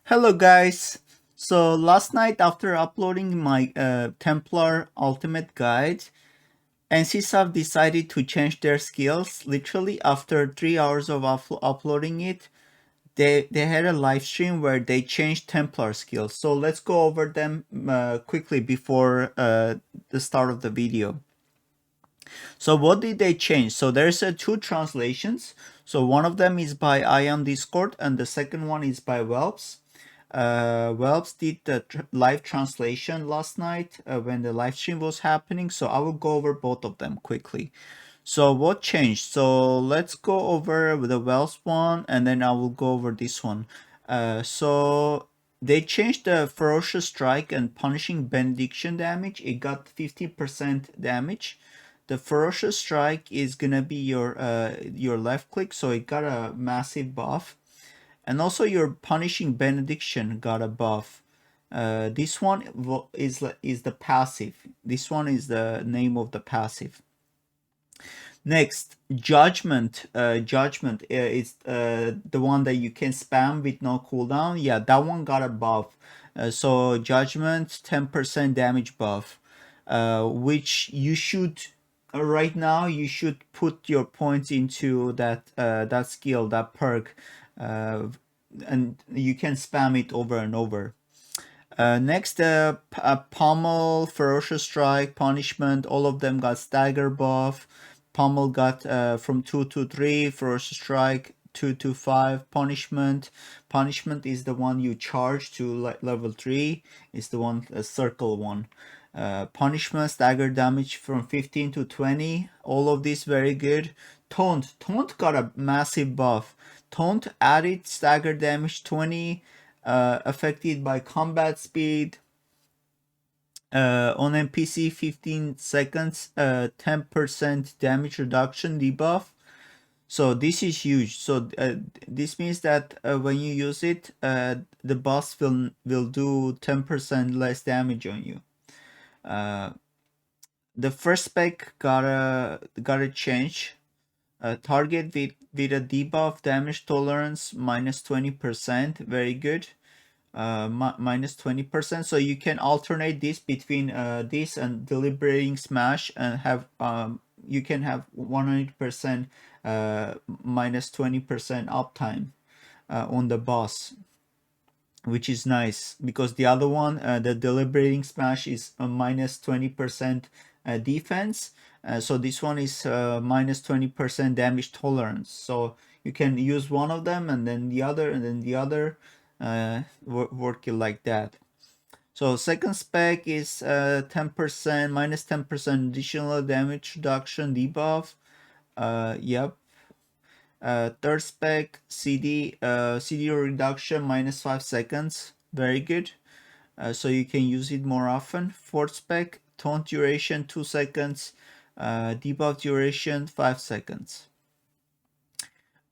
Hello guys! So last night after uploading my Templar Ultimate Guide, NCSoft decided to change their skills. Literally after 3 hours of uploading it, they had a live stream where they changed Templar skills. So let's go over them quickly before the start of the video. So what did they change? So there's two translations. So one of them is by Aion Discord and the second one is by Whelps. Whelps did the live translation last night when the live stream was happening. So I will go over both of them quickly. So what changed? So let's go over the Whelps one and then I will go over this one. So they changed the Ferocious Strike and punishing Benediction damage. It got 50% damage. The Ferocious Strike is gonna be your left click, so it got a massive buff. And also your Punishing Benediction got a buff. This one is the passive. This one is the name of the passive. Next, Judgement. Judgement is the one that you can spam with no cooldown. Yeah, that one got a buff. So Judgment 10% damage buff, which you should right now you should put your points into that skill, that perk, and you can spam it over and over. Next, Pummel, Ferocious Strike, Punishment, all of them got Stagger buff. Pummel got from 2 to 3, Ferocious Strike 2 to 5, Punishment. Punishment is the one you charge to level 3, is the one, circle one. Punishment, Stagger damage from 15 to 20, all of these very good. Taunt got a massive buff. Taunt added Stagger damage 20, affected by combat speed. On NPC 15 seconds, 10% damage reduction debuff. So this is huge. So this means that when you use it, the boss will do 10% less damage on you. The first spec got a change. Target with a debuff damage tolerance minus 20%. Very good. Minus 20%. So you can alternate this between this and Deliberating Smash and have you can have 100% minus 20% uptime on the boss, which is nice because the other one, the Deliberating Smash, is a minus 20% defense. So this one is minus 20% damage tolerance. So you can use one of them and then the other and then the other, work it like that. So second spec is 10% minus 10% additional damage reduction debuff. Yep. Third spec CD reduction minus 5 seconds. Very good. So you can use it more often. Fourth spec taunt duration 2 seconds. Debuff duration 5 seconds.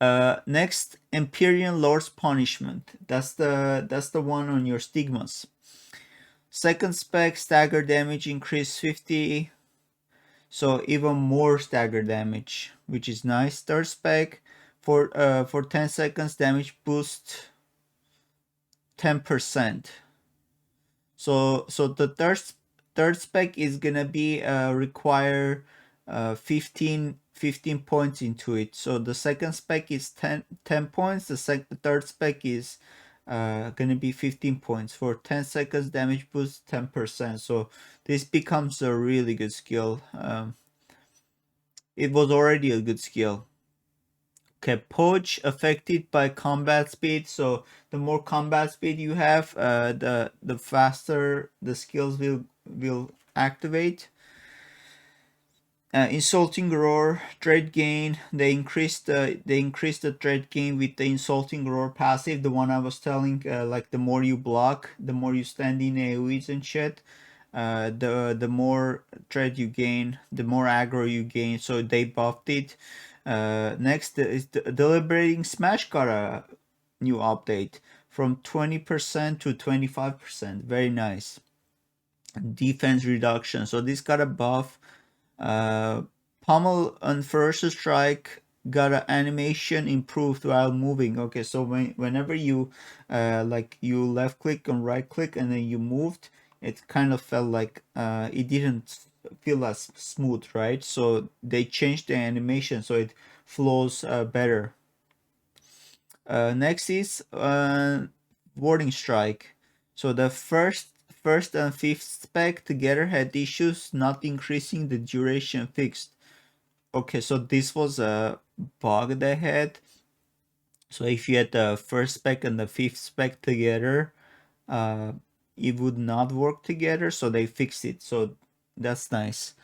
Next, Empyrean Lord's Punishment. That's the one on your Stigmas. Second spec, stagger damage increase 50, so even more stagger damage, which is nice. Third spec, for 10 seconds damage boost 10%. So the third spec is gonna be require 15 points into it. So the second spec is 10 points. The third spec is gonna be 15 points for 10 seconds damage boost 10%. So this becomes a really good skill. It was already a good skill. Okay, Poach affected by combat speed. So the more combat speed you have, the faster the skills will activate. Insulting Roar, trade gain. They increased the trade gain with the Insulting Roar passive, the one I was telling. Like the more you block, the more you stand in AoEs and shit, the more trade you gain, the more aggro you gain. So they buffed it. Next is the Deliberating Smash got a new update from 20% to 25%. Very nice. Defense reduction. So this got a buff. Pummel and Ferocious Strike got an animation improved while moving. Okay, so whenever you like you left click and right click and then you moved, it kind of felt like it didn't feel as smooth, right? So they changed the animation so it flows better. Next is Warding Strike. So the first and fifth spec together had issues not increasing the duration fixed. Okay, so this was a bug they had. So if you had the first spec and the fifth spec together, it would not work together. So they fixed it. So that's nice.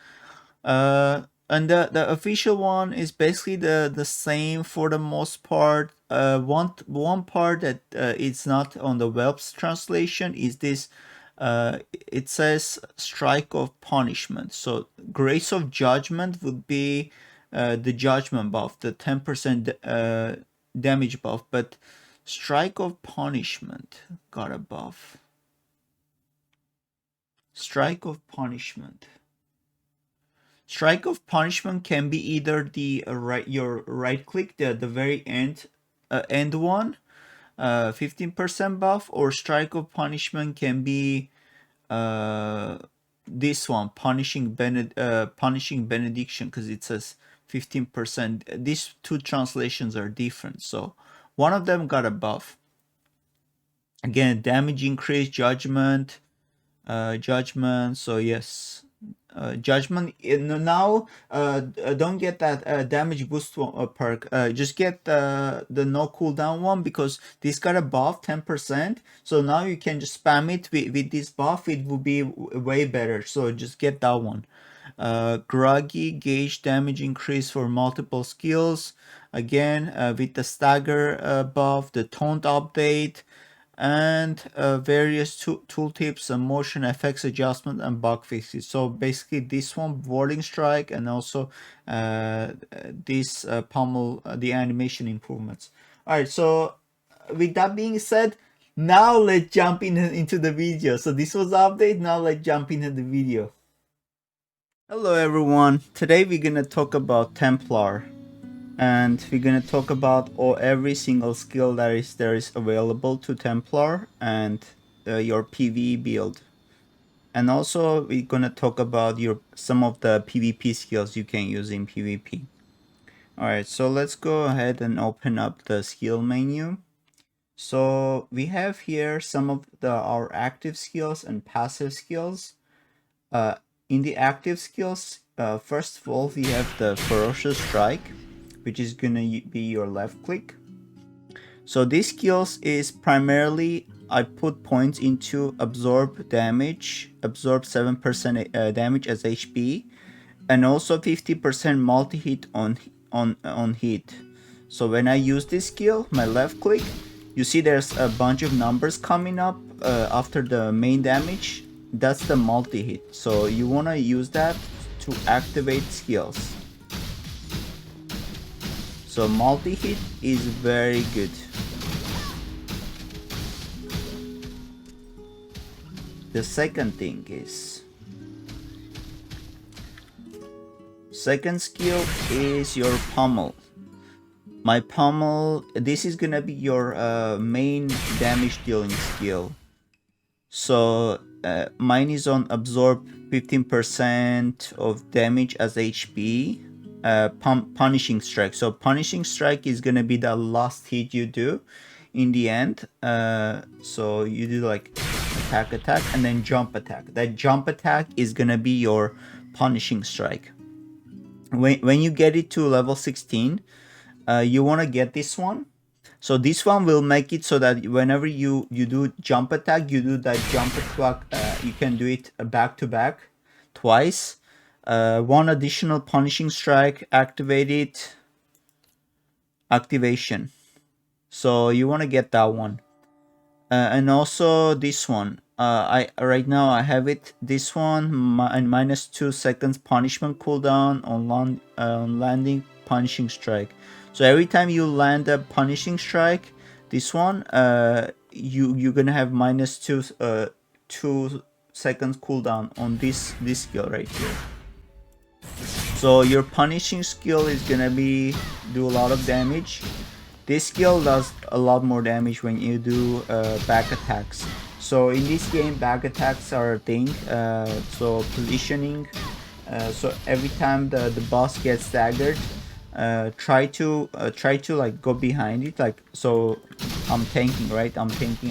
And the official one is basically the same for the most part. One part that it's not on the web's translation is this. It says Strike of Punishment. So Grace of Judgment would be the Judgment buff, the 10% damage buff, but Strike of Punishment got a buff. Strike of Punishment. Strike of Punishment can be either the your right click, the very end one, 15% buff, or Strike of Punishment can be this one, Punishing Benediction, because it says 15%. These two translations are different, so one of them got a buff. Again, damage increase, Judgement, so yes. Judgment now don't get that damage boost perk, just get the no cooldown one, because this got a buff 10%, so now you can just spam it with this buff. It will be way better, so just get that one. Groggy, gauge damage increase for multiple skills, again with the Stagger buff, the Taunt update, and various tooltips and motion effects adjustment and bug fixes. So basically this one, Warding Strike, and also this Pummel, the animation improvements. All right, so with that being said, now let's jump into the video. So this was the update, now let's jump into the video. Hello everyone, today we're gonna talk about Templar. And we're gonna talk about every single skill that is available to Templar and your PvE build. And also we're gonna talk about some of the PvP skills you can use in PvP. Alright, so let's go ahead and open up the skill menu. So we have here some of our active skills and passive skills. In the active skills, first of all, we have the Ferocious Strike, which is gonna be your left click. So this skills is primarily, I put points into absorb damage, absorb 7% damage as HP, and also 50% multi-hit on hit. So when I use this skill, my left click, you see there's a bunch of numbers coming up after the main damage. That's the multi-hit. So you wanna use that to activate skills. So multi-hit is very good. The second thing is, second skill is your Pummel. My Pummel, this is gonna be your main damage dealing skill. So mine is on absorb 15% of damage as HP. Punishing Strike. So Punishing Strike is gonna be the last hit you do in the end. So you do like attack, and then jump attack. That jump attack is gonna be your Punishing Strike. When you get it to level 16, you wanna get this one. So this one will make it so that whenever you do jump attack, you do that jump attack. You can do it back to back twice. One additional Punishing Strike activation. So you want to get that one, and also this one. Right now I have it. This one minus 2 seconds punishment cooldown on landing Punishing Strike. So every time you land a Punishing Strike, this one you're gonna have minus 2 seconds cooldown on this skill right here. So your punishing skill is gonna be do a lot of damage. This skill does a lot more damage when you do back attacks. So in this game, back attacks are a thing. So positioning. So every time the boss gets staggered, try to like go behind it. Like, so I'm tanking, right? I'm tanking,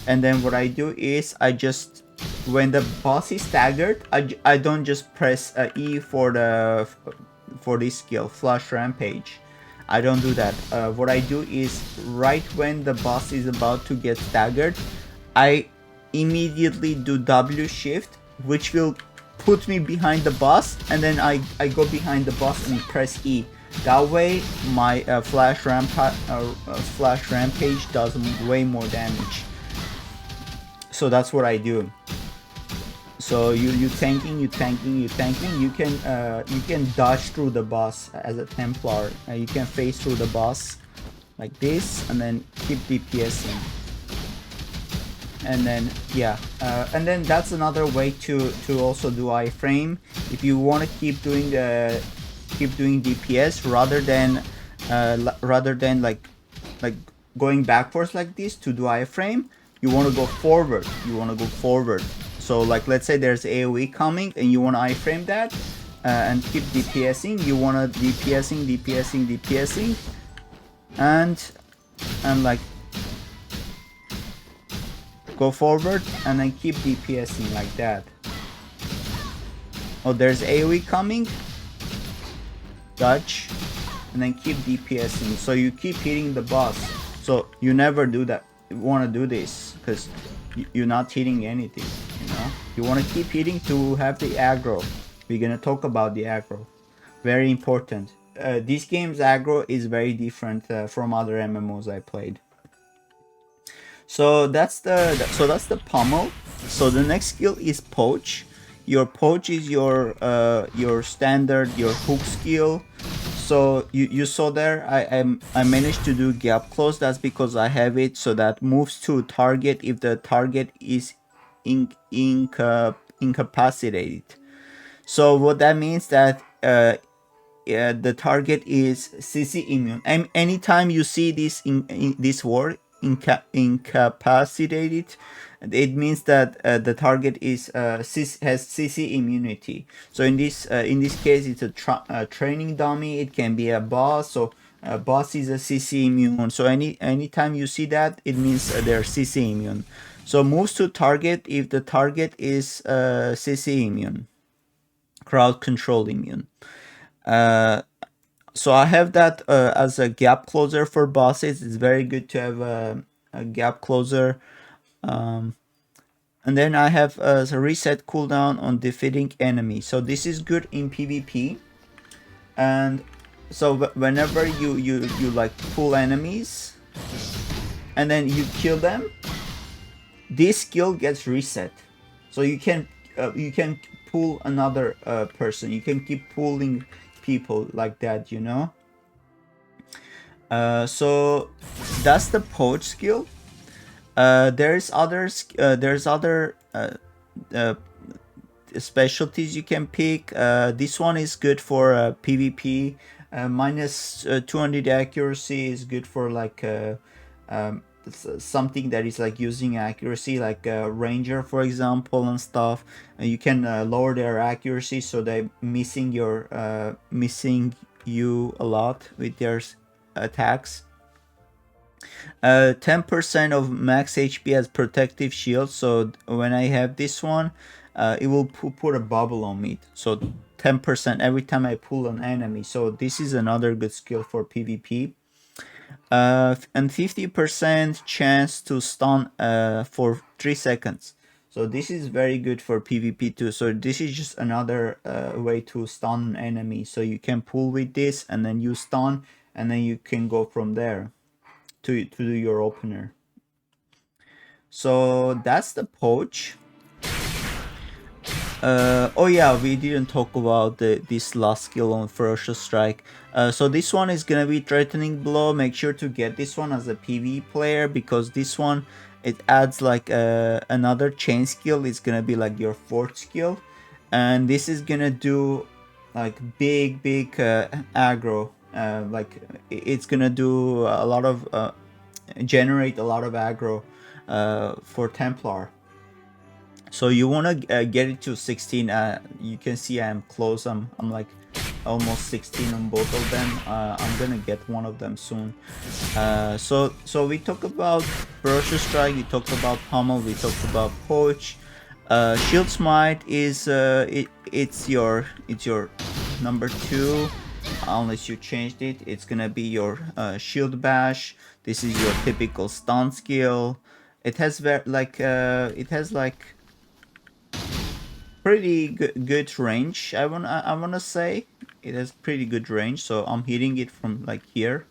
and then what I do is I just, when the boss is staggered, I don't just press E for this skill, Flash Rampage. I don't do that. What I do is, right when the boss is about to get staggered, I immediately do W shift, which will put me behind the boss, and then I go behind the boss and press E. That way my Flash Rampage does way more damage. So that's what I do. So you tanking, you can dodge through the boss as a Templar. You can phase through the boss like this, and then keep DPSing. And then yeah, and then that's another way to also do iframe. If you want to keep doing DPS rather than like going backwards like this to do iframe, you want to go forward. So like, let's say there's AoE coming and you want to iframe that and keep DPSing. You want to DPSing, and like go forward and then keep DPSing like that. Oh, there's AoE coming, dodge, and then keep DPSing. So you keep hitting the boss. So you never do that. You want to do this because you're not hitting anything, you know. You want to keep hitting to have the aggro. We're gonna talk about the aggro. Very important. This game's aggro is very different from other MMOs I played. So that's the Pummel. So the next skill is Poach. Your Poach is your standard, your hook skill. So you saw there, I managed to do gap close. That's because I have it, so that moves to target if the target is incapacitated. So what that means that the target is CC immune. And anytime you see this in this word, incapacitated, it means that the target is has CC immunity. So in this case, it's a training dummy. It can be a boss. So a boss is a CC immune. So anytime you see that, it means they're CC immune. So moves to target if the target is CC immune, crowd control immune. So I have that as a gap closer for bosses. It's very good to have a gap closer. And then I have a reset cooldown on defeating enemies. So this is good in PvP. And so whenever you like pull enemies and then you kill them, this skill gets reset. So you can pull another person. You can keep pulling people like that, you know. So that's the Poach skill. There's other specialties you can pick. This one is good for PvP. Minus 200 accuracy is good for like something that is like using accuracy, like a ranger for example and stuff. You can lower their accuracy so they're missing you a lot with their attacks. 10% of max HP as protective shield. So when I have this one, it will put a bubble on me. So 10% every time I pull an enemy. So this is another good skill for PvP. And 50% chance to stun for 3 seconds. So this is very good for PvP too. So this is just another way to stun an enemy. So you can pull with this and then you stun, and then you can go from there to do your opener. So that's the Poach. Oh yeah, we didn't talk about this last skill on Ferocious Strike. So this one is gonna be Threatening Blow. Make sure to get this one as a PvE player, because this one, it adds like another chain skill. It's gonna be like your fourth skill, and this is gonna do like big aggro. Like it's gonna do a lot of generate a lot of aggro for Templar. So you want to get it to 16. You can see I'm close. I'm like almost 16 on both of them. I'm gonna get one of them soon. So we talked about Ferocious Strike. We talked about Pummel. We talked about Poach. Shield Smite is it's your number 2, unless you changed it. It's gonna be your Shield Bash. This is your typical stun skill. It has it has like pretty good range. I wanna say it has pretty good range. So I'm hitting it from like here.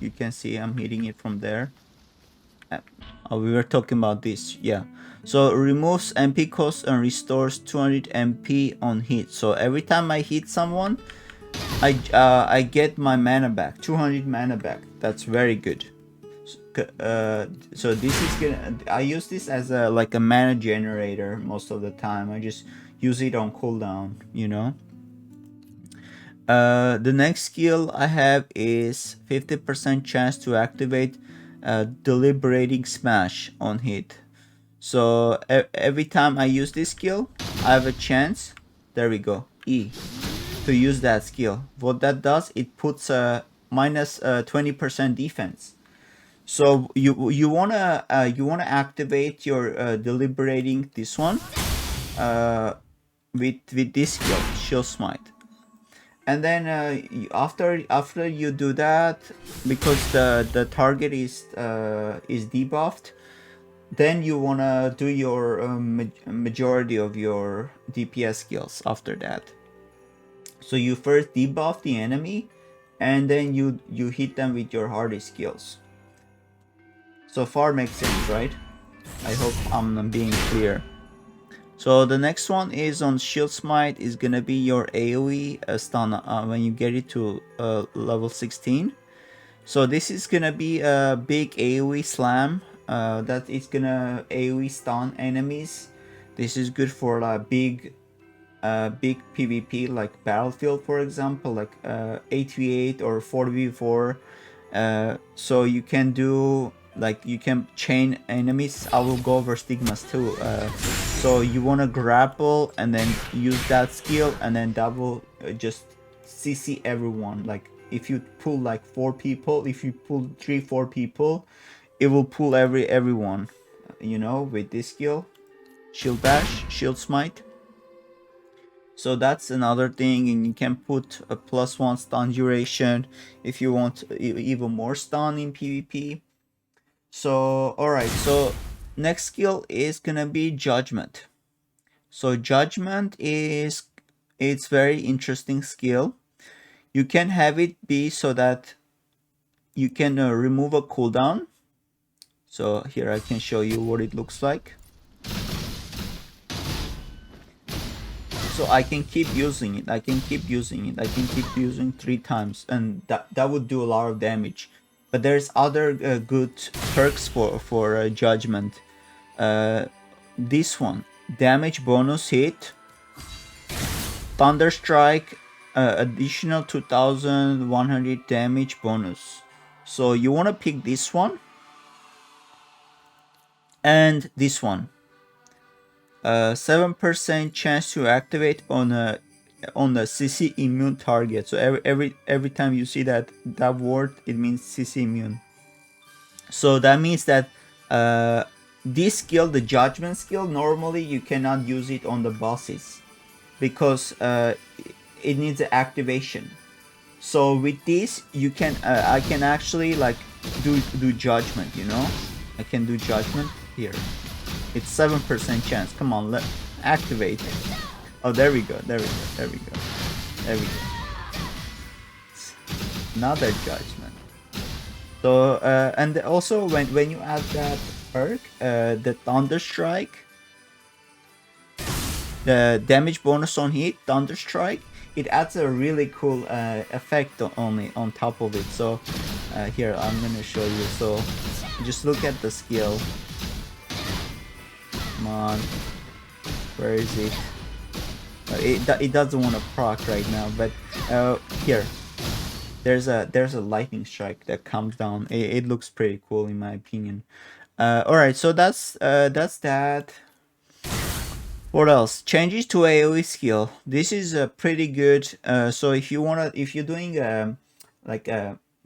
You can see I'm hitting it from there. We were talking about this, yeah. So removes MP cost and restores 200 MP on hit. So every time I hit someone, I get my mana back, 200 mana back. That's very good. So this is gonna, I use this as a like a mana generator most of the time. I just use it on cooldown, you know. The next skill I have is 50% chance to activate Deliberating Smash on hit. So every time I use this skill, I have a chance, there we go, E, to use that skill. What that does, it puts a minus 20% defense. So you wanna activate your Deliberating, this one, with this skill, Shield Smite. And then after you do that, because the target is debuffed, then you wanna do your majority of your DPS skills after that. So you first debuff the enemy, and then you hit them with your hardy skills. So far makes sense, right? I hope I'm being clear. So the next one is on Shield Smite, is gonna be your AoE stun when you get it to level 16. So this is gonna be a big AoE slam that is gonna AoE stun enemies. This is good for big PvP, like Battlefield, for example, like 8v8 or 4v4. So you can do, like, you can chain enemies. I will go over Stigmas too. So you want to grapple and then use that skill, and then that will just CC everyone. Like if you pull like 4 people, if you pull 3-4 people, it will pull everyone, you know, with this skill. Shield Bash, Shield Smite. So that's another thing, and you can put a +1 stun duration if you want even more stun in PvP. So alright, so next skill is gonna be Judgement. So Judgement it's very interesting skill. You can have it be so that you can remove a cooldown. So here I can show you what it looks like. So I can keep using it. I can keep using 3 times, and that would do a lot of damage. But there's other good perks for Judgement. This one, damage bonus hit, Thunder Strike, additional 2100 damage bonus. So you want to pick this one and this one. 7% chance to activate on a CC immune target. So every time you see that word, it means CC immune. So that means that this skill, the Judgement skill, normally you cannot use it on the bosses because it needs an activation. So with this, you can I can actually like do Judgement, you know. I can do Judgement here. It's 7% chance. Come on, let activate. Oh, there we go. There we go. There we go. There we go. Another Judgement. So and also when you add that perk, the Thunder Strike, the damage bonus on hit, Thunder Strike, it adds a really cool effect on top of it. So here I'm gonna show you. So just look at the skill. Come on, where is it? It doesn't want to proc right now, but here there's a lightning strike that comes down. It looks pretty cool in my opinion. All right, so that's that. What else? Changes to AoE skill. This is pretty good. So if you're doing like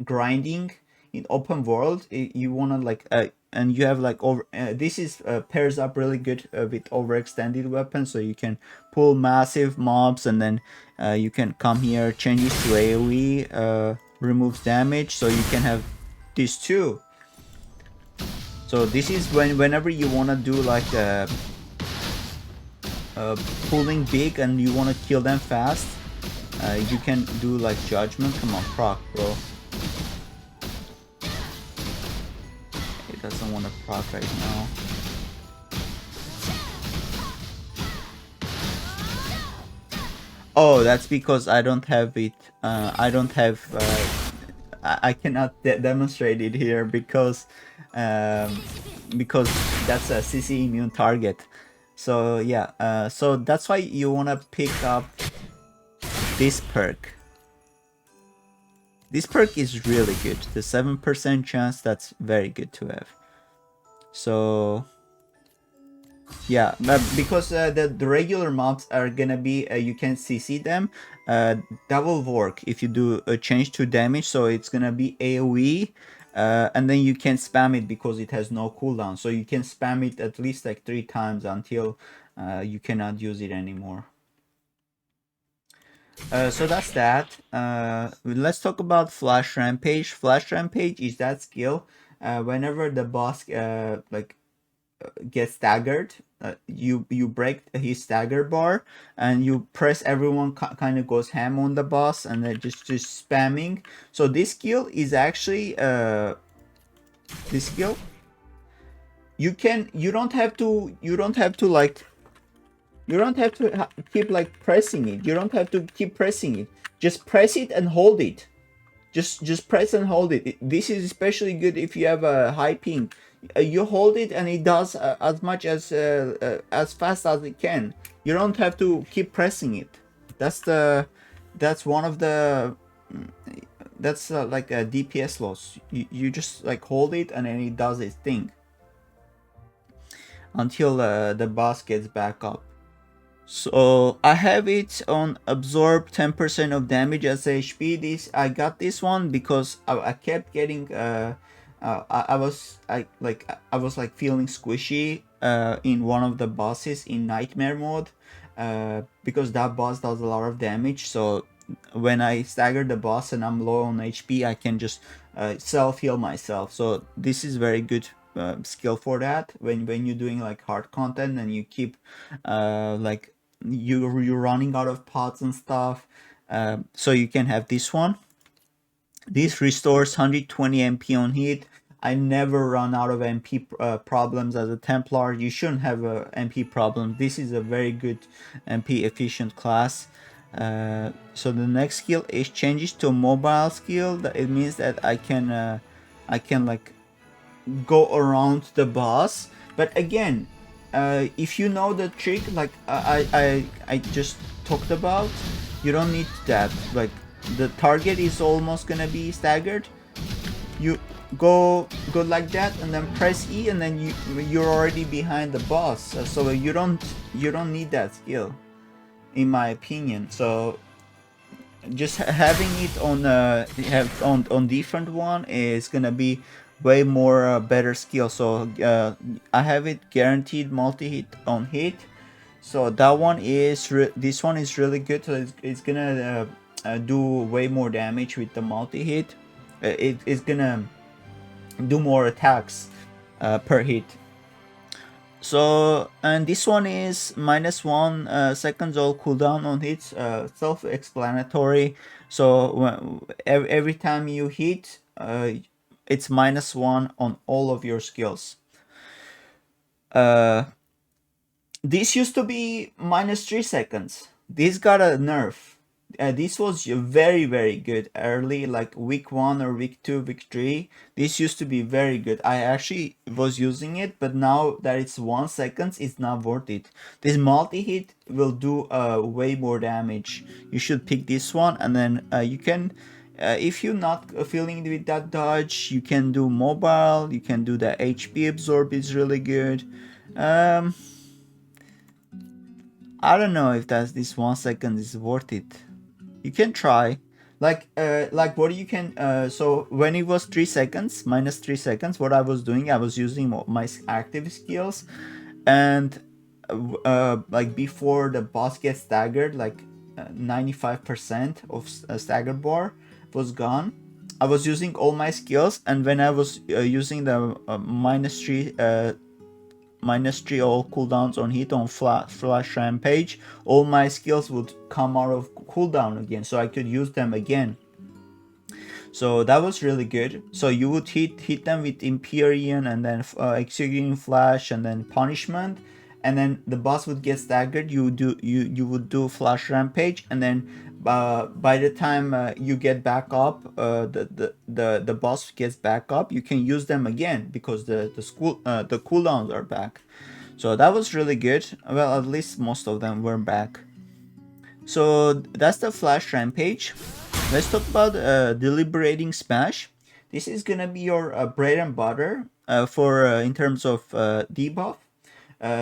grinding in open world, you wanna like and you have like over. This is pairs up really good with overextended weapons, so you can pull massive mobs, and then you can come here. Changes to AoE, removes damage, so you can have these two. So this is whenever you wanna do like pulling big and you want to kill them fast, you can do like Judgement. Come on, proc, bro. It doesn't want to proc right now. Oh, that's because I don't have it. I don't have. I cannot demonstrate it here because that's a CC immune target. So yeah, so that's why you wanna pick up this perk. This perk is really good. The 7% chance, that's very good to have. So yeah, but because the regular mobs are gonna be you can CC them. That will work if you do a change to damage, so it's gonna be AoE. And then you can spam it because it has no cooldown, so you can spam it at least like 3 times until you cannot use it anymore. So that's that. Let's talk about Flash Rampage. Flash Rampage is that skill. Whenever the boss gets staggered, you break his stagger bar and you press. Everyone kind of goes ham on the boss, and they're just spamming. So this skill is actually this skill. You don't have to like. You don't have to keep like pressing it. You don't have to keep pressing it. Just press it and hold it. Just press and hold it. This is especially good if you have a high ping. You hold it and it does as much as fast as it can. You don't have to keep pressing it. That's one of the that's like a DPS loss. You just like hold it and then it does its thing until the boss gets back up. So I have it on absorb 10% of damage as HP. I got this one because I kept getting I was feeling squishy in one of the bosses in nightmare mode because that boss does a lot of damage. So when I stagger the boss and I'm low on HP, I can just self heal myself. So this is very good skill for that when you're doing like hard content and you keep like you're running out of pots and stuff. So you can have this one. This restores 120 MP on hit. I never run out of MP problems as a Templar. You shouldn't have a MP problem. This is a very good MP efficient class. So the next skill is changes to mobile skill. It means that I can like go around the boss. But again, if you know the trick like I just talked about, you don't need that. Like the target is almost gonna be staggered, you go like that and then press E and then you're already behind the boss. So you don't need that skill in my opinion. So just having it on on different one is gonna be way more better skill. So I have it guaranteed multi-hit on hit. So that one is this one is really good. So it's gonna do way more damage with the multi-hit. It's gonna do more attacks per hit. So and this one is -1 seconds all cooldown on hits. Self-explanatory. So every time you hit, it's -1 on all of your skills. This used to be -3 seconds. This got a nerf. This was very good early, like week 1 or week 2, week 3. This used to be very good. I actually was using it, but now that it's 1 second, it's not worth it. This multi-hit will do way more damage. You should pick this one, and then you can, if you're not feeling with that dodge, you can do mobile, you can do the HP absorb is really good. I don't know if that's this 1 second is worth it. You can try. Like what you can, so when it was 3 seconds, minus 3 seconds, what I was doing, I was using my active skills, and like before the boss gets staggered, like 95% of stagger bar was gone. I was using all my skills, and when I was using the -3 all cooldowns on hit on flash rampage, all my skills would come out of cooldown again, so I could use them again. So that was really good. So you would hit them with Empyrean, and then executing flash, and then punishment, and then the boss would get staggered. You would do flash rampage, and then by the time you get back up, the boss gets back up, you can use them again because the cooldowns are back. So that was really good. Well, at least most of them were back. So that's the flash rampage. Let's talk about deliberating smash. This is gonna be your bread and butter for in terms of debuff.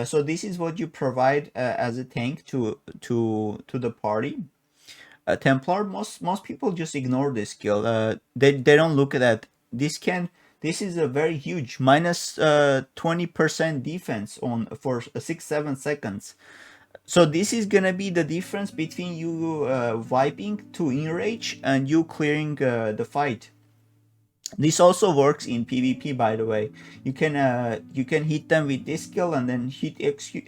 So this is what you provide as a tank to the party. Templar, most people just ignore this skill. They don't look at that. This is a very huge minus 20% defense on for 6-7 seconds. So this is gonna be the difference between you wiping to enrage and you clearing the fight. This also works in PvP, by the way. You can hit them with this skill and then hit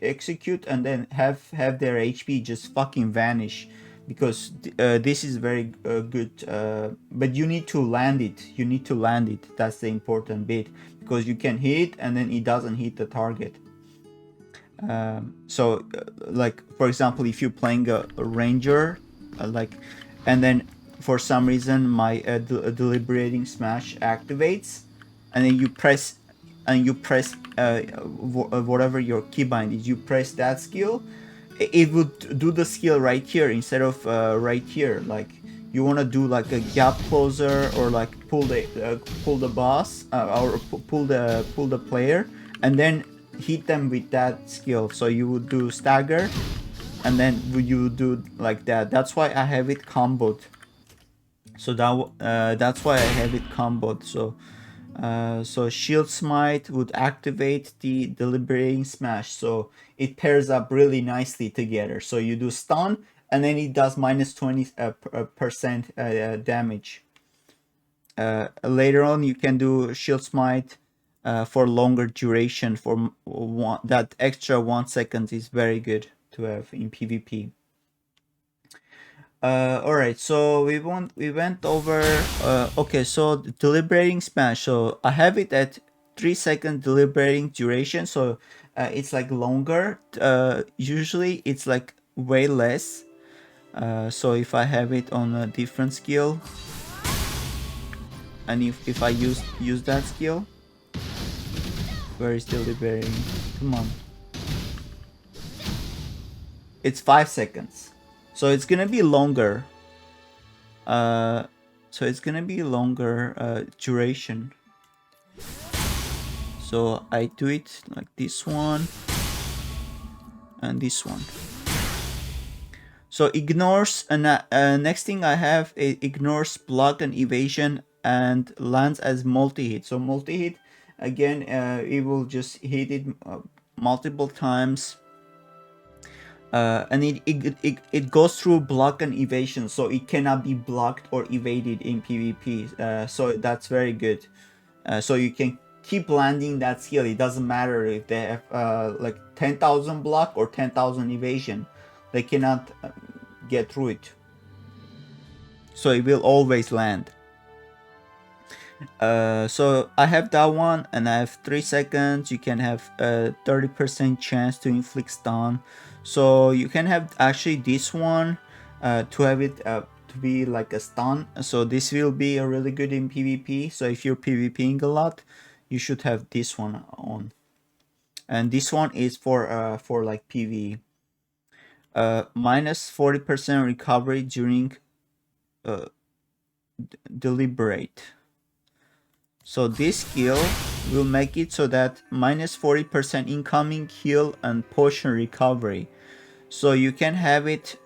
execute and then have their HP just fucking vanish, because this is very good. But you need to land it. You need to land it. That's the important bit, because you can hit it and then it doesn't hit the target. So like for example, if you're playing a ranger, and then for some reason my deliberating smash activates, and then you press whatever your keybind is, you press that skill, it would do the skill right here instead of right here. Like you want to do like a Gapcloser, or like pull the boss, or pull the player, and then hit them with that skill. So you would do stagger, and then you would do like that. That's why I have it comboed. So that's why I have it comboed. So shield smite would activate the deliberating smash, so it pairs up really nicely together. So you do stun, and then it does minus 20% damage. Later on you can do shield smite for longer duration. For that extra 1 second is very good to have in PvP. All right, so we went over. Okay, so deliberating smash. So I have it at 3 second deliberating duration. So it's like longer. Usually it's like way less. So if I have it on a different skill, and if I use that skill, where is deliberating? Come on. It's 5 seconds. So it's gonna be longer. So it's gonna be longer duration. So I do it like this one and this one. So ignores, and next thing I have, it ignores block and evasion and lands as multi-hit. So multi-hit, again, it will just hit it multiple times. And it goes through block and evasion, so it cannot be blocked or evaded in PvP. So that's very good. So you can keep landing that skill. It doesn't matter if they have like 10,000 block or 10,000 evasion. They cannot get through it. So it will always land. So I have that one, and I have 3 seconds. You can have a 30% chance to inflict stun. So you can have actually this one, to have it to be like a stun. So this will be a really good in PvP. So if you're PvPing a lot, you should have this one on. And this one is for like PvE. Minus 40% recovery during deliberate. So this skill will make it so that minus 40% incoming heal and potion recovery. So you can have it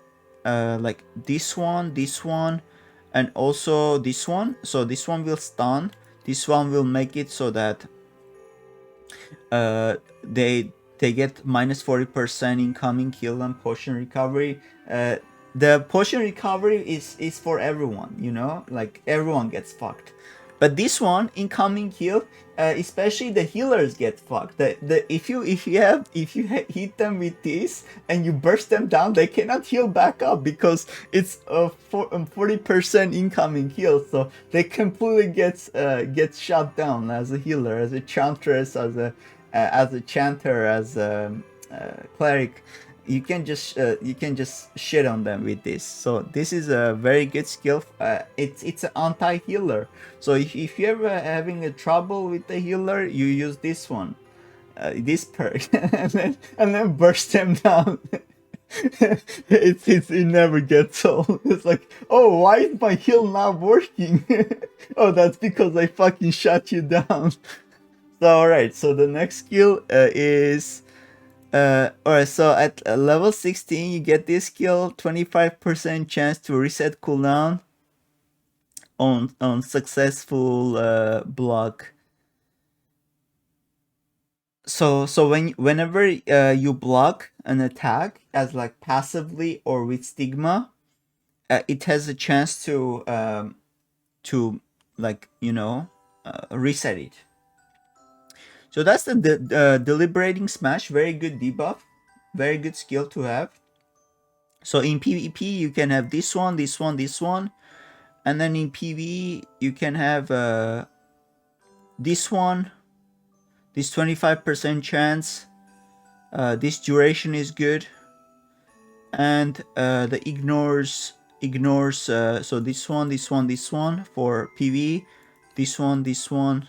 like this one, and also this one. So this one will stun. This one will make it so that they get minus 40% incoming heal and potion recovery. The potion recovery is for everyone, you know, like everyone gets fucked. But this one, incoming heal, especially the healers get fucked. If you hit them with this and you burst them down, they cannot heal back up because it's 40% incoming heal, so they completely get shut down as a healer, as a chantress, as a chanter, as a cleric. You can just shit on them with this. So this is a very good skill. It's an anti-healer. So if you're ever having a trouble with the healer, you use this one, this perk, and then burst them down. it never gets old. It's like, oh, why is my heal not working? Oh, that's because I fucking shut you down. So alright, so the next skill is alright, so at level 16 you get this skill, 25% chance to reset cooldown on successful block. So whenever you block an attack as like passively or with Stigma, it has a chance to like, you know, reset it. So that's the deliberating smash. Very good debuff, very good skill to have. So in PvP you can have this one, this one, this one, and then in PvE you can have this one, this 25% chance. This duration is good, and the ignores. So this one, this one, this one for PvE, this one,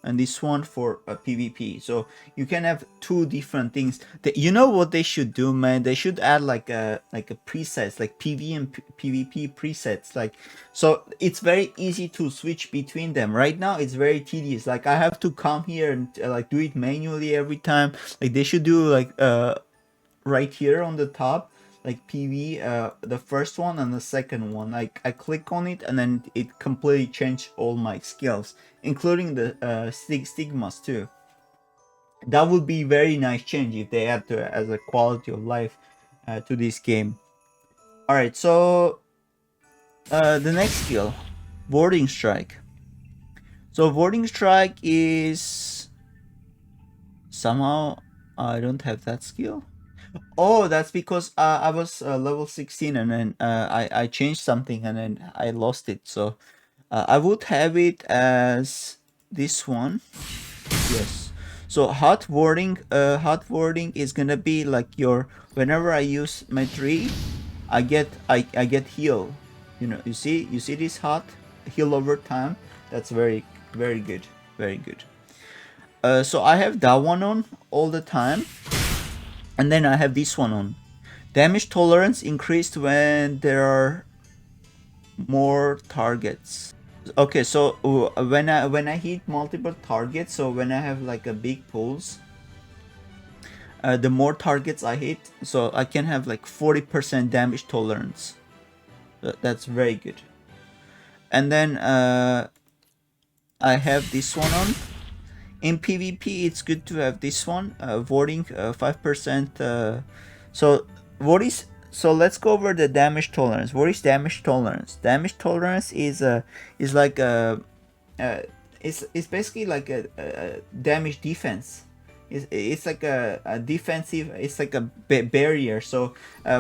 and this one for PvP. So you can have two different things. You know what they should do, man? They should add like a presets, like PvE and PvP presets. Like, so it's very easy to switch between them. Right now it's very tedious. Like I have to come here and like do it manually every time. Like they should do like right here on the top, like PV, the first one and the second one. Like I click on it and then it completely changed all my skills, including the stigmas too. That would be very nice change if they add to as a quality of life to this game. All right, so the next skill, warding strike. So warding strike is somehow I don't have that skill. Oh, that's because I was level 16 and then I changed something and then I lost it. So I would have it as this one. Yes. So hot warding is gonna be like your, whenever I use my tree, I get heal. You know, you see this hot heal over time. That's very good, very good. So I have that one on all the time. And then I have this one on. Damage tolerance increased when there are more targets. Okay, so when I hit multiple targets, so when I have like a big pulse, the more targets I hit, so I can have like 40% damage tolerance. That's very good. And then I have this one on. In PvP, it's good to have this one, warding 5%. So what is, so let's go over the damage tolerance. What is damage tolerance? Damage tolerance is like it's basically like a damage defense. It's like a defensive. It's like a barrier. So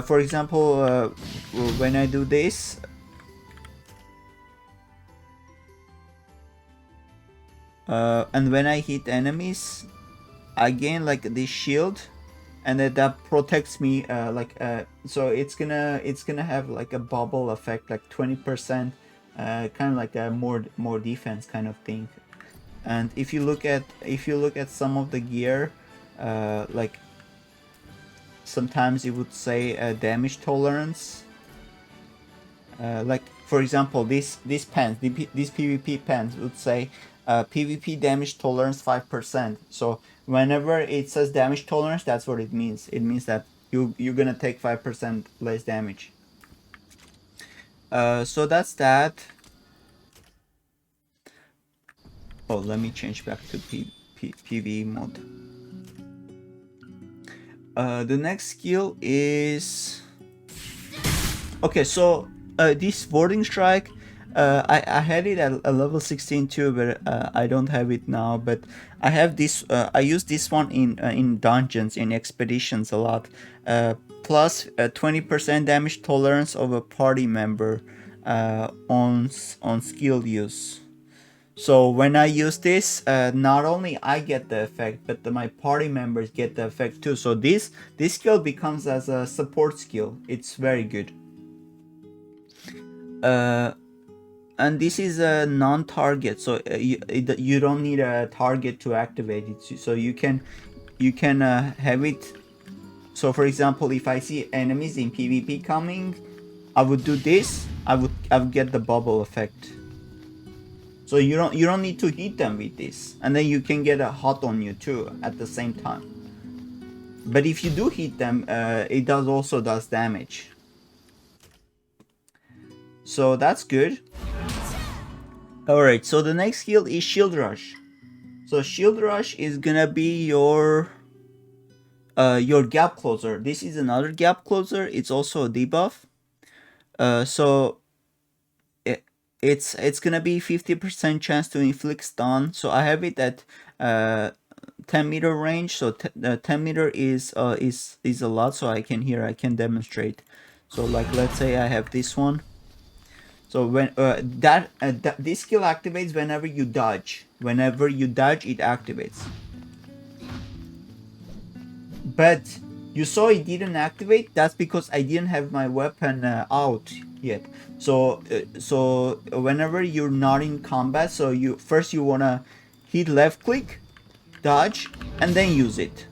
for example, when I do this. And when I hit enemies, I gain like this shield and that protects me so it's gonna have like a bubble effect, like 20%, kind of like a more defense kind of thing. And if you look at some of the gear, like sometimes it would say damage tolerance, like for example these pants, these PvP pants would say PvP damage tolerance 5%. So whenever it says damage tolerance, that's what it means. It means that you're gonna take 5% less damage. So that's that. Oh, let me change back to PvE mode. The next skill is okay. So this Warding Strike, I had it at a level 16 too, but I don't have it now. But I have this. I use this one in dungeons, in expeditions a lot. Plus 20% damage tolerance of a party member on skill use. So when I use this, not only I get the effect, but my party members get the effect too. So this skill becomes as a support skill. It's very good. And this is a non-target, so you don't need a target to activate it. So you can have it. So for example, if I see enemies in PvP coming, I would do this. I would get the bubble effect. So you don't need to hit them with this, and then you can get a hot on you too at the same time. But if you do hit them, it also does damage. So that's good. Alright, so the next skill is Shield Rush. So Shield Rush is gonna be your Gapcloser. This is another Gapcloser. It's also a debuff. So it's gonna be 50% chance to inflict stun. So I have it at 10 meter range. So 10 meter is a lot. So I can demonstrate. So like let's say I have this one. So when this skill activates whenever you dodge. Whenever you dodge, it activates. But you saw it didn't activate. That's because I didn't have my weapon out yet. So whenever you're not in combat, so you wanna hit left click, dodge, and then use it.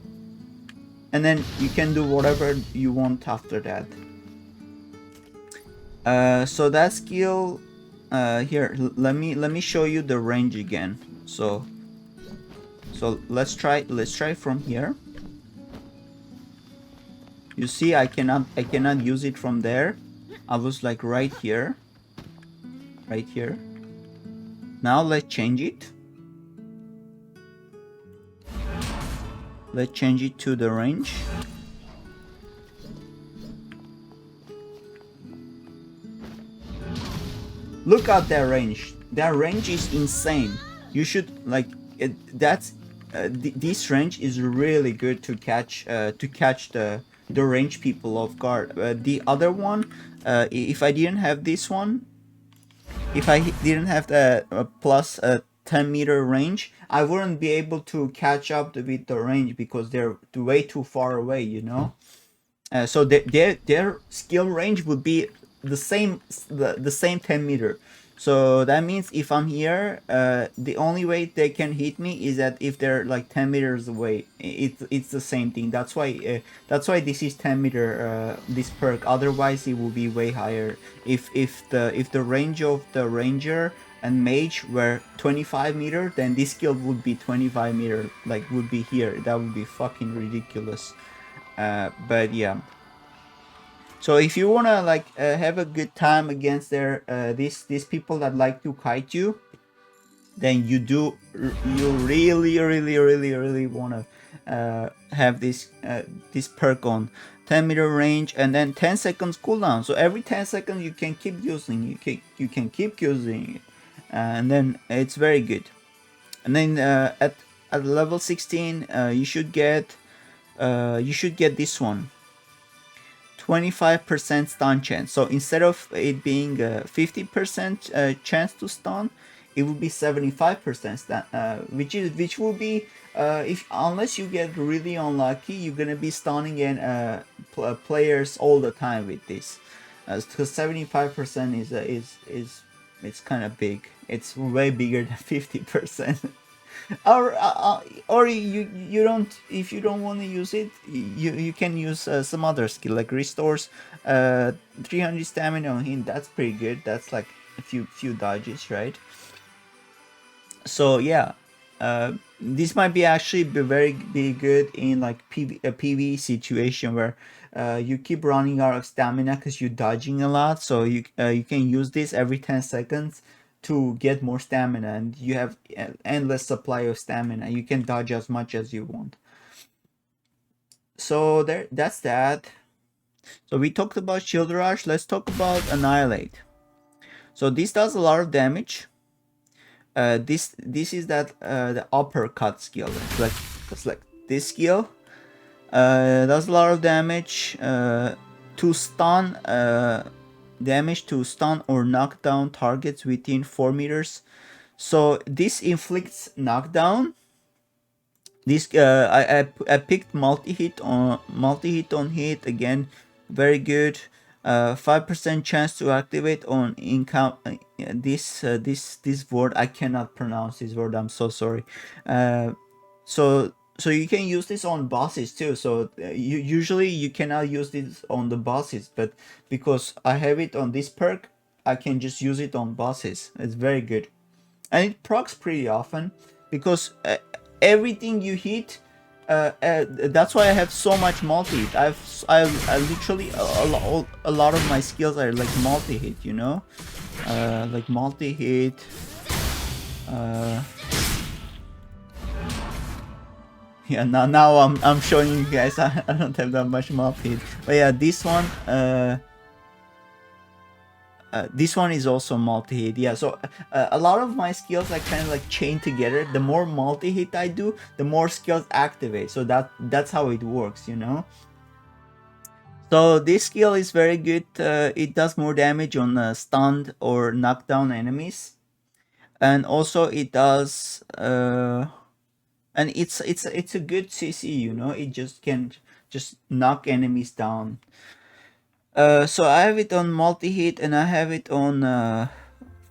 And then you can do whatever you want after that. So that skill, here, let me show you the range again. So let's try from here. You see, I cannot use it from there. I was like right here. Now let's change it. Let's change it to the range. Look at that range. That range is insane. You should like it. This range is really good to catch the range people off guard. The other one, if I didn't have this one, if I didn't have the plus 10 meter range, I wouldn't be able to catch up with the range because they're way too far away, you know. So their skill range would be the same 10 meter. So that means if I'm here, the only way they can hit me is that if they're like 10 meters away. It's the same thing. That's why this is 10 meter this perk. Otherwise it will be way higher. If the range of the ranger and mage were 25 meter, then this skill would be 25 meter, like would be here. That would be fucking ridiculous. But yeah. So if you wanna like have a good time against these people that like to kite you, then you really wanna have this perk on 10 meter range, and then 10 seconds cooldown. So every 10 seconds you can keep using you can keep using it, and then it's very good. And then at level 16, you should get this one. 25% stun chance. So instead of it being a 50% chance to stun, it would be 75%, which will be if unless you get really unlucky, you're gonna be stunning and players all the time with this. Because 75% is it's kind of big. It's way bigger than 50%. Or you don't, if you don't want to use it, you can use some other skill like restores 300 stamina on him. That's pretty good. That's like a few dodges, right? So yeah, this might be actually be good in like a PvE situation where you keep running out of stamina because you're dodging a lot. So you can use this every 10 seconds to get more stamina, and you have endless supply of stamina. You can dodge as much as you want. So that's that. So we talked about Shield Rush. Let's talk about Annihilate. So this does a lot of damage. This is that the uppercut skill. It's like this skill. Does a lot of damage to stun. Damage to stun or knock down targets within 4 meters. So this inflicts knockdown. This I picked multi-hit on hit again, very good. 5% chance to activate on encounter. This word I cannot pronounce this word. I'm so sorry. So you can use this on bosses too. So usually you cannot use this on the bosses, but because I have it on this perk, I can just use it on bosses. It's very good, and it procs pretty often because everything you hit. That's why I have so much multi-hit. I literally a lot of my skills are like multi-hit, you know, like multi-hit. Yeah, now I'm showing you guys. I don't have that much multi-hit, but yeah, this one is also multi-hit. Yeah, so a lot of my skills are kind of like chained together. The more multi-hit I do, the more skills activate. So that's how it works, you know. So this skill is very good. It does more damage on stunned or knockdown enemies, and also it does. And it's a good CC, you know. It just can just knock enemies down. So I have it on multi-hit, and I have it on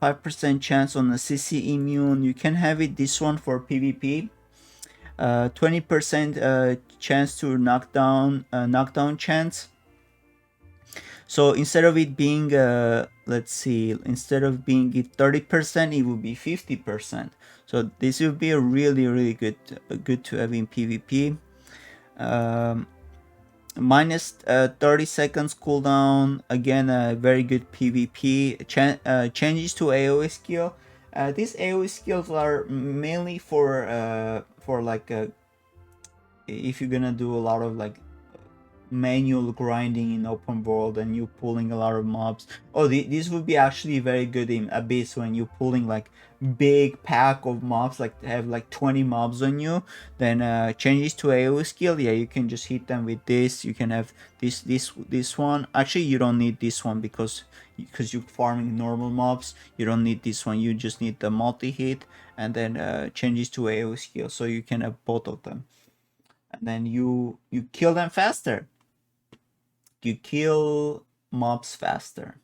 5% chance on the CC immune. You can have it this one for PvP. 20% chance to knockdown chance. So instead of it being let's see, instead of being 30%, it would be 50%. So this would be a really good to have in PvP. Minus 30 seconds cooldown, again very good PvP. Changes to AoE skill. These AoE skills are mainly for like if you're gonna do a lot of like manual grinding in open world and you pulling a lot of mobs. Oh, this would be actually very good in Abyss when you're pulling like big pack of mobs, like have like 20 mobs on you. Then changes to AoE skill. Yeah, you can just hit them with this. You can have this one. Actually, you don't need this one because you're farming normal mobs. You don't need this one. You just need the multi-hit and then changes to AoE skill. So you can have both of them, and then you kill them faster. You kill mobs faster.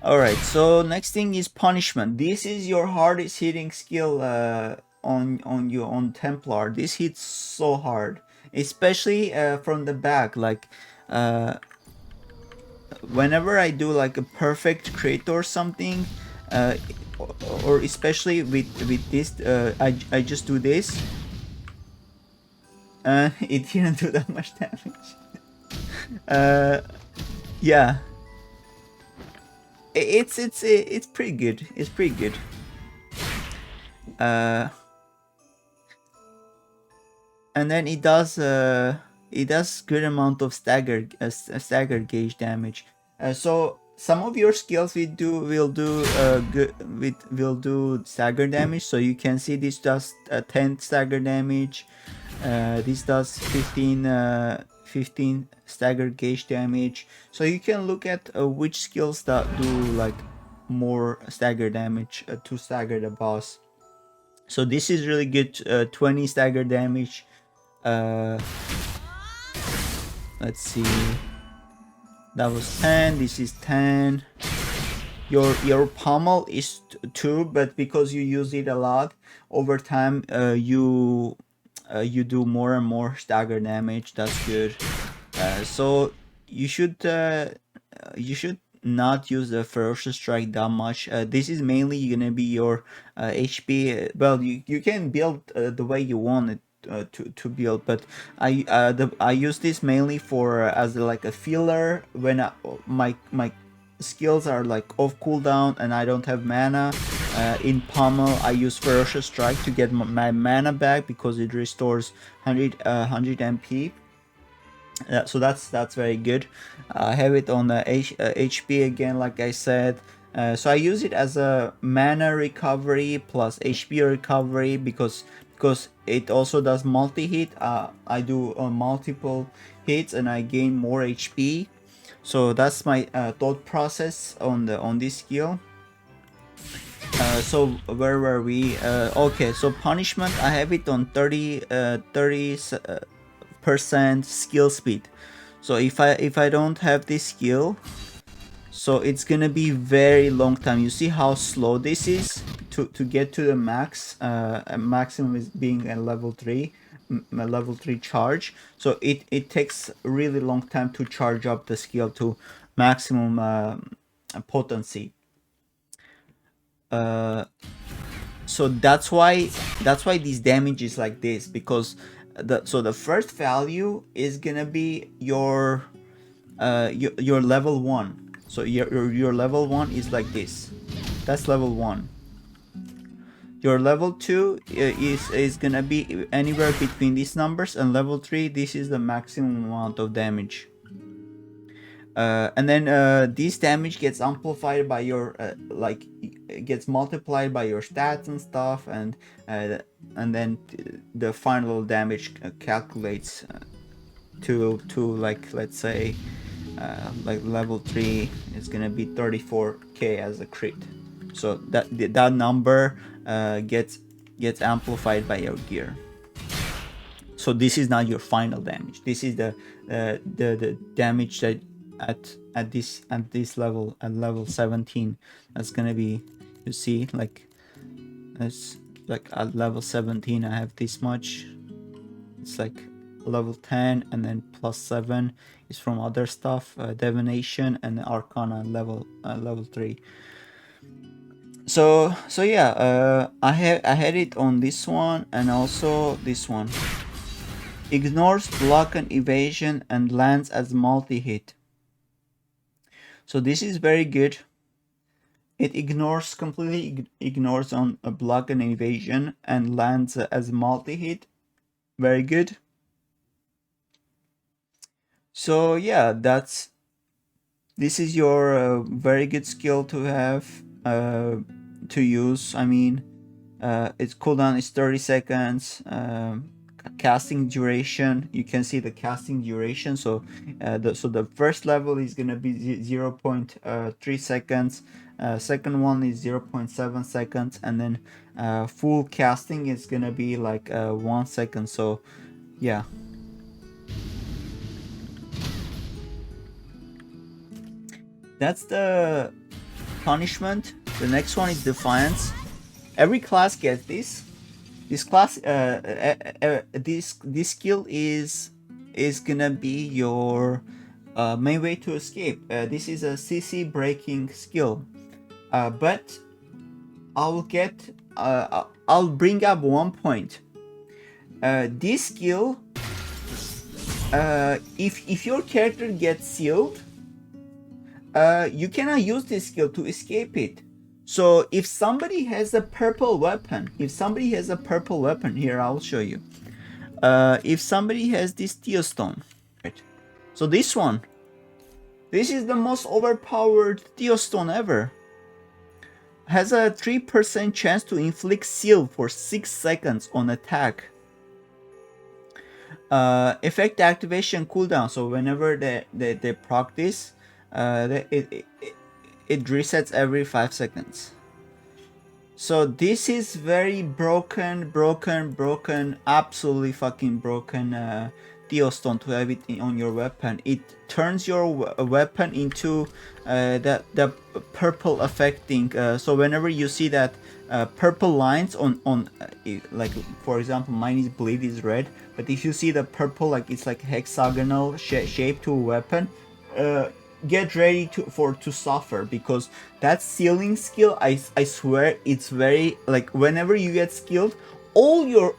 Alright, so next thing is punishment. This is your hardest hitting skill on Templar. This hits so hard, especially from the back. Like whenever I do like a perfect crit or something, or especially with this, I just do this. It didn't do that much damage. Yeah, it's pretty good. It's pretty good. And then it does good amount of stagger gauge damage. So some of your skills will do stagger damage. So you can see this does 10 stagger damage. This does 15 stagger gauge damage. So you can look at which skills that do like more stagger damage to stagger the boss. So this is really good. 20 stagger damage. Let's see. That was 10. This is 10. Your Pummel is 2, but because you use it a lot over time, you do more and more stagger damage. That's good. So you should not use the Ferocious Strike that much. This is mainly gonna be your HP. Well, you can build the way you want it to build, but I use this mainly for as like a filler when my skills are like off cooldown and I don't have mana. In Pummel, I use Ferocious Strike to get my mana back because it restores 100 MP. So that's very good. I have it on HP again, like I said. So I use it as a mana recovery plus HP recovery because it also does multi-hit. I do multiple hits and I gain more HP. So that's my thought process on this skill. So where were we? Okay, so punishment, I have it on 30% skill speed. So if I don't have this skill, so it's gonna be very long time. You see how slow this is to get to the max. Maximum is being a level 3 charge. So it takes a really long time to charge up the skill to maximum potency. So that's why this damage is like this, because the first value is gonna be your level 1. So your level 1 is like this. That's level 1. Your level 2 is gonna be anywhere between these numbers, and level 3, this is the maximum amount of damage. And then this damage gets amplified by your like gets multiplied by your stats and stuff, and then the final damage calculates to like, let's say like level 3 is gonna be 34k as a crit. So that number gets amplified by your gear. So this is not your final damage. This is the damage that at this level, at level 17, that's gonna be, you see, like it's like at level 17 I have this much. It's like level 10, and then plus 7 is from other stuff, divination and arcana level 3. So yeah, I had it on this one and also this one. Ignores block and evasion and lands as multi-hit. So this is very good. It completely ignores on a block and evasion and lands as multi-hit. Very good. So yeah, this is your very good skill to have, to use. I mean, its cooldown is 30 seconds. Casting duration, you can see the casting duration. So the first level is gonna be 0.3 seconds. Second one is 0.7 seconds, and then full casting is gonna be like 1 second. So yeah. That's the punishment. The next one is Defiance. Every class gets this. This class, this skill is gonna be your main way to escape. This is a CC breaking skill, but I'll bring up one point. This skill, if your character gets sealed, you cannot use this skill to escape it. So if somebody has a purple weapon, here I'll show you. If somebody has this Theostone, right? So this is the most overpowered Theostone ever. Has a 3% chance to inflict seal for 6 seconds on attack. Effect activation cooldown. So whenever they proc this, it resets every 5 seconds. So this is very broken, absolutely fucking broken Theostone to have it on your weapon. It turns your weapon into the purple affecting. So whenever you see that purple lines on like for example mine is bleed is red, but if you see the purple like it's like hexagonal shape to a weapon, get ready to suffer, because that sealing skill, I swear it's very like whenever you get skilled, all your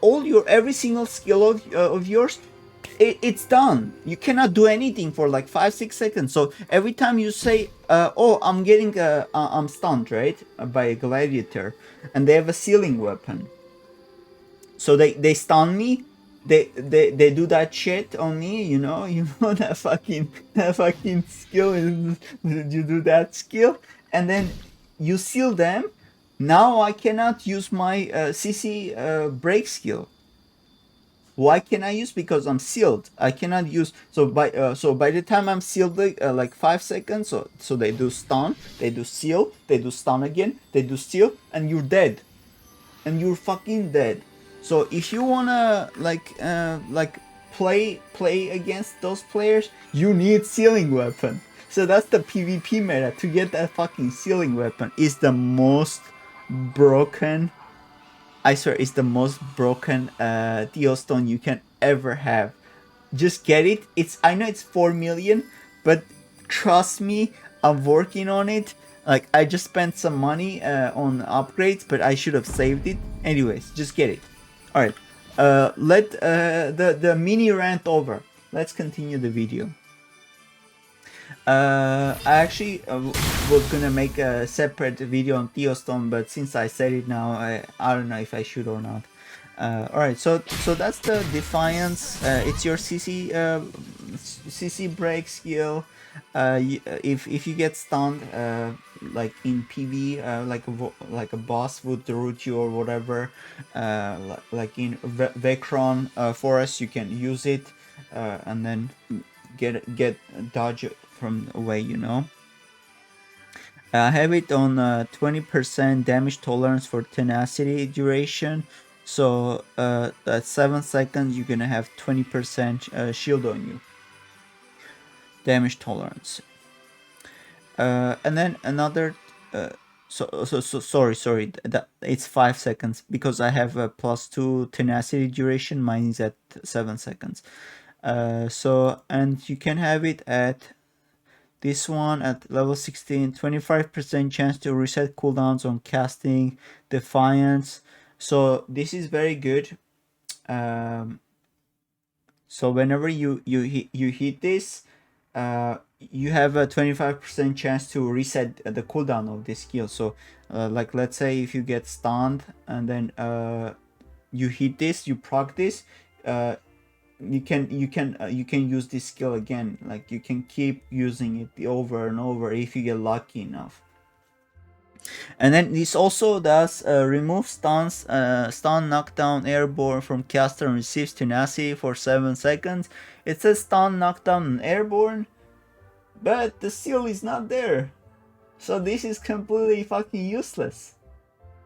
every single skill of yours, it's done. You cannot do anything for like 5-6 seconds. So every time you say oh, I'm getting I'm stunned, right, by a gladiator, and they have a sealing weapon, so they stun me, they do that shit on me, you know that fucking skill is, you do that skill and then you seal them. Now I cannot use my CC break skill. Why can I use? Because I'm sealed. I cannot use. So by the time I'm sealed, like 5 seconds, so they do stun, they do seal, they do stun again, they do seal, and you're dead, and you're fucking dead. So if you wanna like play against those players, you need sealing weapon. So that's the PvP meta. To get that fucking sealing weapon is the most broken. I swear, it's the most broken Theostone you can ever have. Just get it. I know it's 4 million, but trust me, I'm working on it. Like I just spent some money on upgrades, but I should have saved it. Anyways, just get it. All right. Let the mini rant over. Let's continue the video. I actually was gonna make a separate video on Theostone, but since I said it now, I don't know if I should or not. Alright, so that's the Defiance. It's your CC break skill. If you get stunned, like in PvE, like a boss would root you or whatever, like in Vecron Forest, you can use it, and then get dodge from away, I have it on 20% damage tolerance for tenacity duration. So at 7 seconds, you're gonna have 20% shield on you. Damage tolerance. And then another. Sorry. It's 5 seconds because I have a +2 tenacity duration. Mine is at 7 seconds. And you can have it at this one at level 16, 25% chance to reset cooldowns on casting, Defiance. So this is very good. So whenever you hit this, you have a 25% chance to reset the cooldown of this skill. So like let's say if you get stunned and then you hit this, you proc this, you can use this skill again. Like you can keep using it over and over if you get lucky enough. And then this also does remove stuns, stun, knockdown, airborne from caster and receives tenacity for 7 seconds. It says stun, knockdown, and airborne, but the seal is not there. So this is completely fucking useless.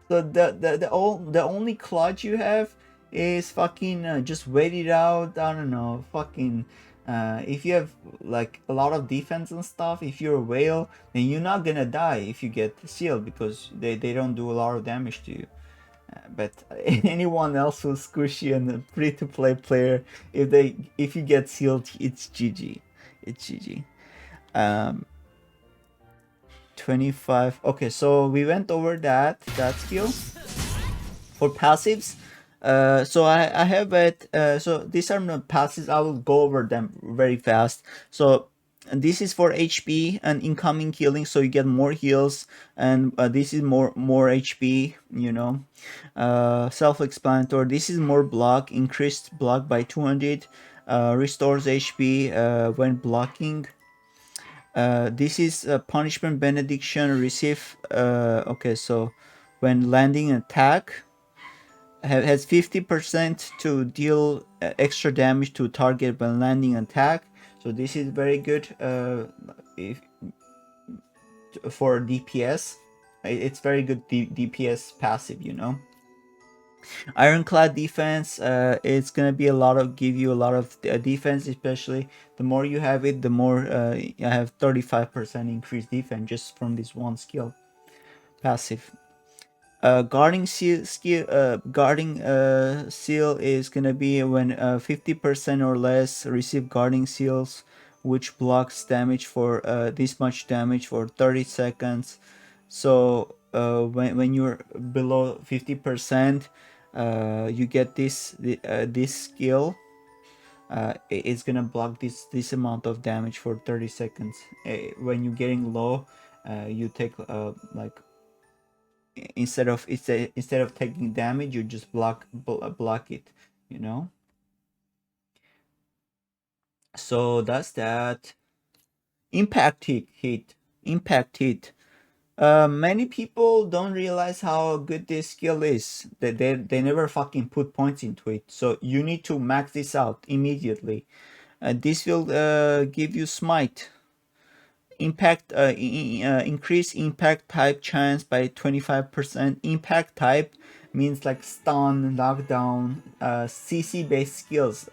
So the only clutch you have is fucking just wait it out. I don't know, fucking if you have like a lot of defense and stuff, if you're a whale, then you're not gonna die if you get sealed, because they don't do a lot of damage to you. But anyone else who's squishy and a free-to-play player, if you get sealed, it's GG. It's GG. 25. Okay, so we went over that skill. For passives, so I have it. So these are the passives. I will go over them very fast. So this is for HP and incoming healing, so you get more heals, and this is more HP. Self-explanatory. This is more block, increased block by 200. Restores HP when blocking. This is punishment benediction. Receive. Okay, so when landing attack, has 50% to deal extra damage to target when landing attack. So this is very good. If for DPS. It's very good DPS passive, you know. Ironclad defense, it's gonna be give you a lot of defense, especially the more you have it, the more you have 35% increased defense just from this one skill passive. Guarding seal is gonna be when 50% or less receive guarding seals, which blocks damage for this much damage for 30 seconds. So when you're below 50%, you get this skill. It's gonna block this amount of damage for 30 seconds. When you're getting low, you take like instead of taking damage, you just block it, you know. So that's that. Impact hit. Many people don't realize how good this skill is. They never fucking put points into it. So you need to max this out immediately. This will give you Smite. Increase impact type chance by 25%. Impact type means like stun, knockdown, CC based skills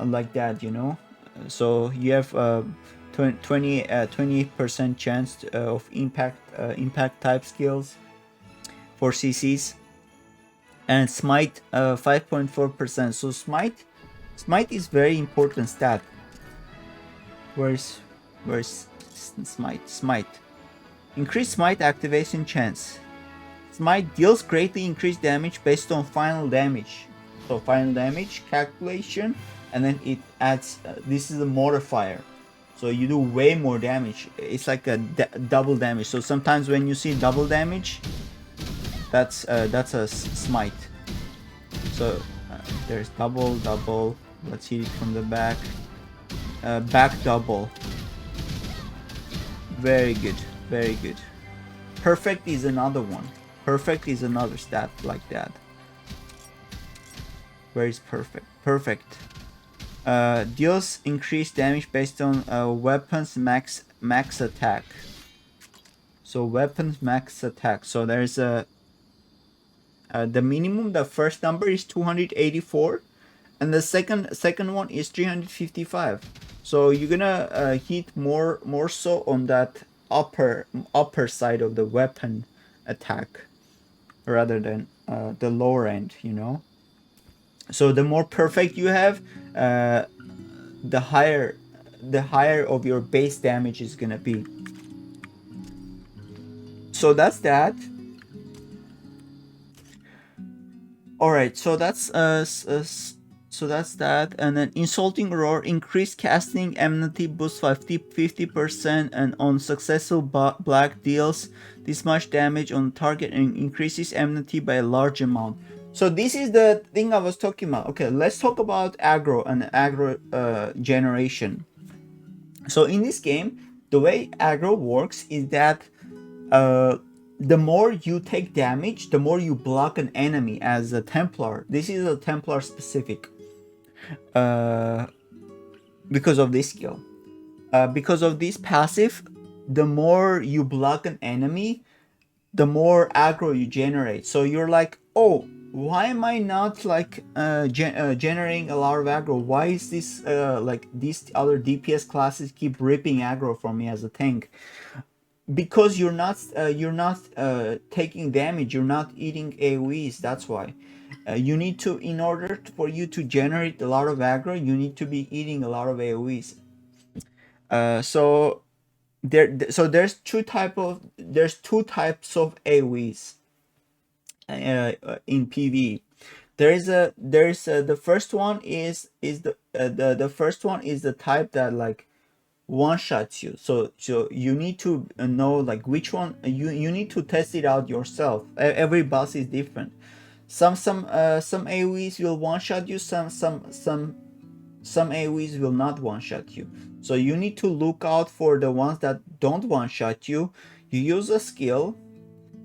like that, you know. So you have 20% chance of impact type skills for CCs, and Smite 5.4%. So Smite is very important stat. Where's Smite? Increased Smite activation chance. Smite deals greatly increased damage based on final damage. So final damage calculation, and then it adds. This is a modifier, so you do way more damage. It's like a double damage. So sometimes when you see double damage, that's a Smite. So there's double. Let's hit it from the back. Back double. Very good. Perfect is another one. Perfect is another stat like that. Where is perfect? Perfect. Deals increased damage based on weapons max attack. So weapons max attack. So there's a the minimum. The first number is 284, and the second one is 355. So you're gonna hit more so on that upper side of the weapon attack rather than the lower end, you know. So the more perfect you have, the higher of your base damage is gonna be. So that's that. All right, so that's that. And then Insulting Roar, increased casting enmity boost 50%, and on successful black deals this much damage on target and increases enmity by a large amount. So this is the thing I was talking about. Okay, let's talk about aggro and aggro generation. So in this game, the way aggro works is that the more you take damage, the more you block an enemy as a Templar. This is a Templar specific. Because of this skill. Because of this passive, the more you block an enemy, the more aggro you generate. So you're like, oh, why am I not like generating a lot of aggro? Why is this like these other DPS classes keep ripping aggro from me as a tank? Because you're not taking damage, you're not eating AoEs. That's why you need to, in order for you to generate a lot of aggro, you need to be eating a lot of AoEs. So there's two types of AoEs in PvE. The first one is the first one is the type that like one shots you. So you need to know like which one you need to test it out yourself. Every boss is different. Some AoEs will one shot you. Some AoEs will not one shot you. So you need to look out for the ones that don't one shot you. You use a skill.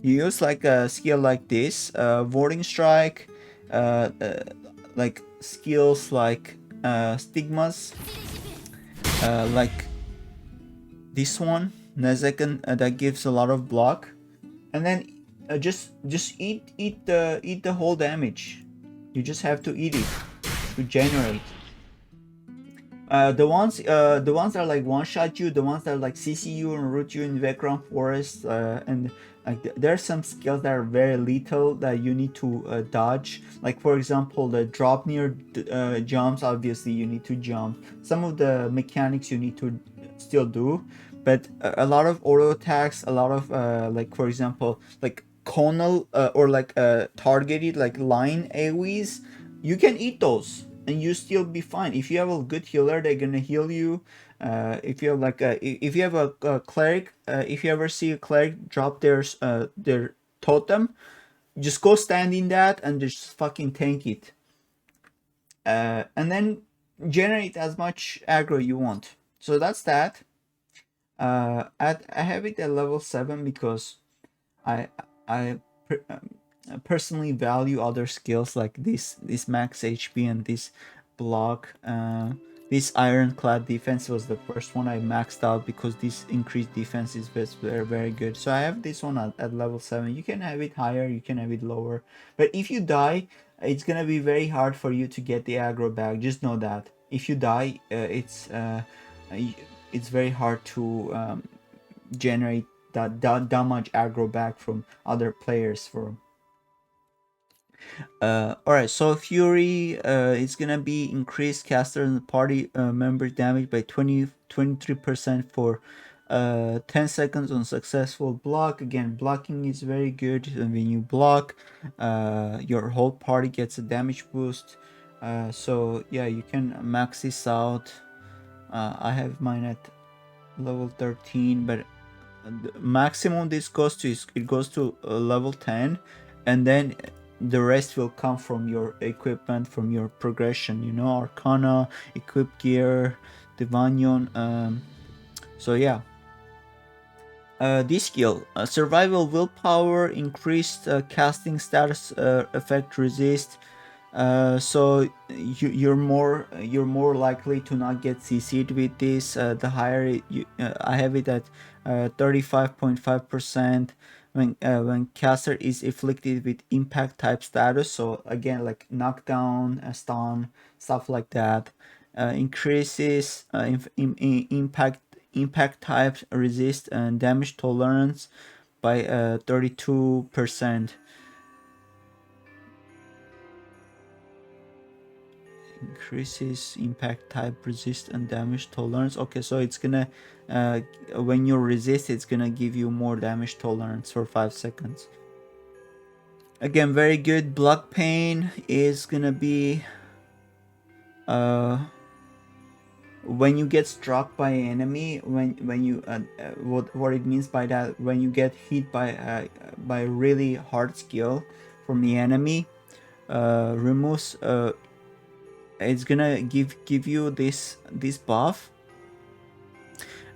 You use like a skill like this, Warding Strike, like skills like Stigmas, like this one, Nezekan that gives a lot of block, and then just eat the whole damage. You just have to eat it to generate. The ones that like one shot you, the ones that like CC you and root you in the background forest, and like there are some skills that are very lethal that you need to dodge. Like for example, the drop near jumps. Obviously, you need to jump. Some of the mechanics you need to still do, but a lot of auto attacks, a lot of like for example, like conal or like targeted like line AoEs, you can eat those and you still be fine. If you have a good healer, they're gonna heal you. If you have like if you have a cleric, if you ever see a cleric drop their totem, just go stand in that and just fucking tank it, and then generate as much aggro you want. So that's that. I have it at level 7 because I I personally value other skills like this max HP and this block. This Ironclad defense was the first one I maxed out because this increased defense is very good. So I have this one at level 7. You can have it higher, you can have it lower. But if you die, it's gonna be very hard for you to get the aggro back. Just know that. If you die, it's very hard to generate that much aggro back from other players. For alright, so Fury is gonna be increased caster and party members damage by 23% for 10 seconds on successful block. Again, blocking is very good, and when you block, your whole party gets a damage boost. So yeah, you can max this out. I have mine at level 13, but the maximum this goes to is it goes to level 10, and then the rest will come from your equipment, from your progression, you know, arcana, equip gear, divanion. So yeah, this skill, survival, willpower, increased casting status effect resist. So you're more likely to not get CC'd with this. The higher I have it at 35.5% when caster is afflicted with impact type status. So again, like knockdown, stun, stuff like that. Increases impact type resist and damage tolerance by 32%. Increases impact type resist and damage tolerance. Okay, so it's gonna when you resist, it's gonna give you more damage tolerance for 5 seconds. Again, very good. Block pain is gonna be when you get struck by an enemy, when you what it means by that, when you get hit by really hard skill from the enemy, removes it's gonna give you this buff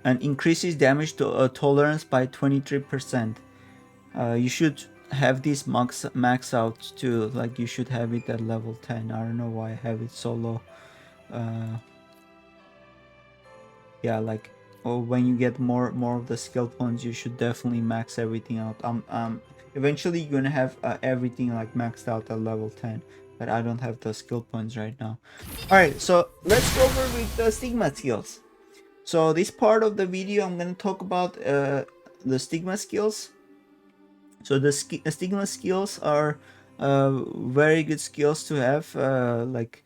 and increases damage to tolerance by 23%. You should have this max out too. Like you should have it at level 10. I don't know why I have it so low. Yeah, like when you get more of the skill points, you should definitely max everything out. Eventually you're gonna have everything like maxed out at level 10, but I don't have the skill points right now. Alright, so let's go over with the Stigma skills. So this part of the video, I'm gonna talk about the Stigma skills. So the Stigma skills are very good skills to have, like,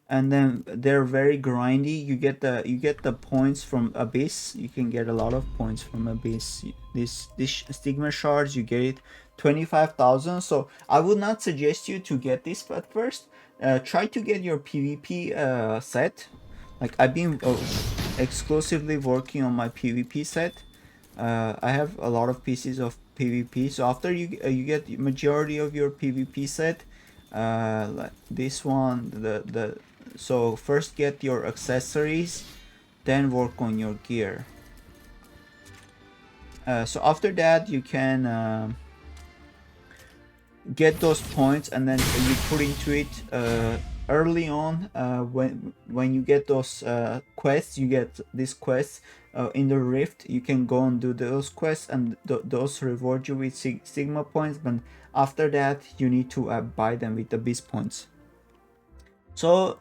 and then they're very grindy. You get the points from Abyss. You can get a lot of points from Abyss. This Stigma shards, you get it 25,000. So I would not suggest you to get this at first. Try to get your PvP set. Like I've been exclusively working on my PvP set. I have a lot of pieces of PvP. So after you get the majority of your PvP set, like this one, so first get your accessories, then work on your gear. So after that you can get those points, and then you put into it early on. When you get those quests, you get these quests in the Rift, you can go and do those quests, and those reward you with Stigma points. But after that, you need to buy them with the Beast points. So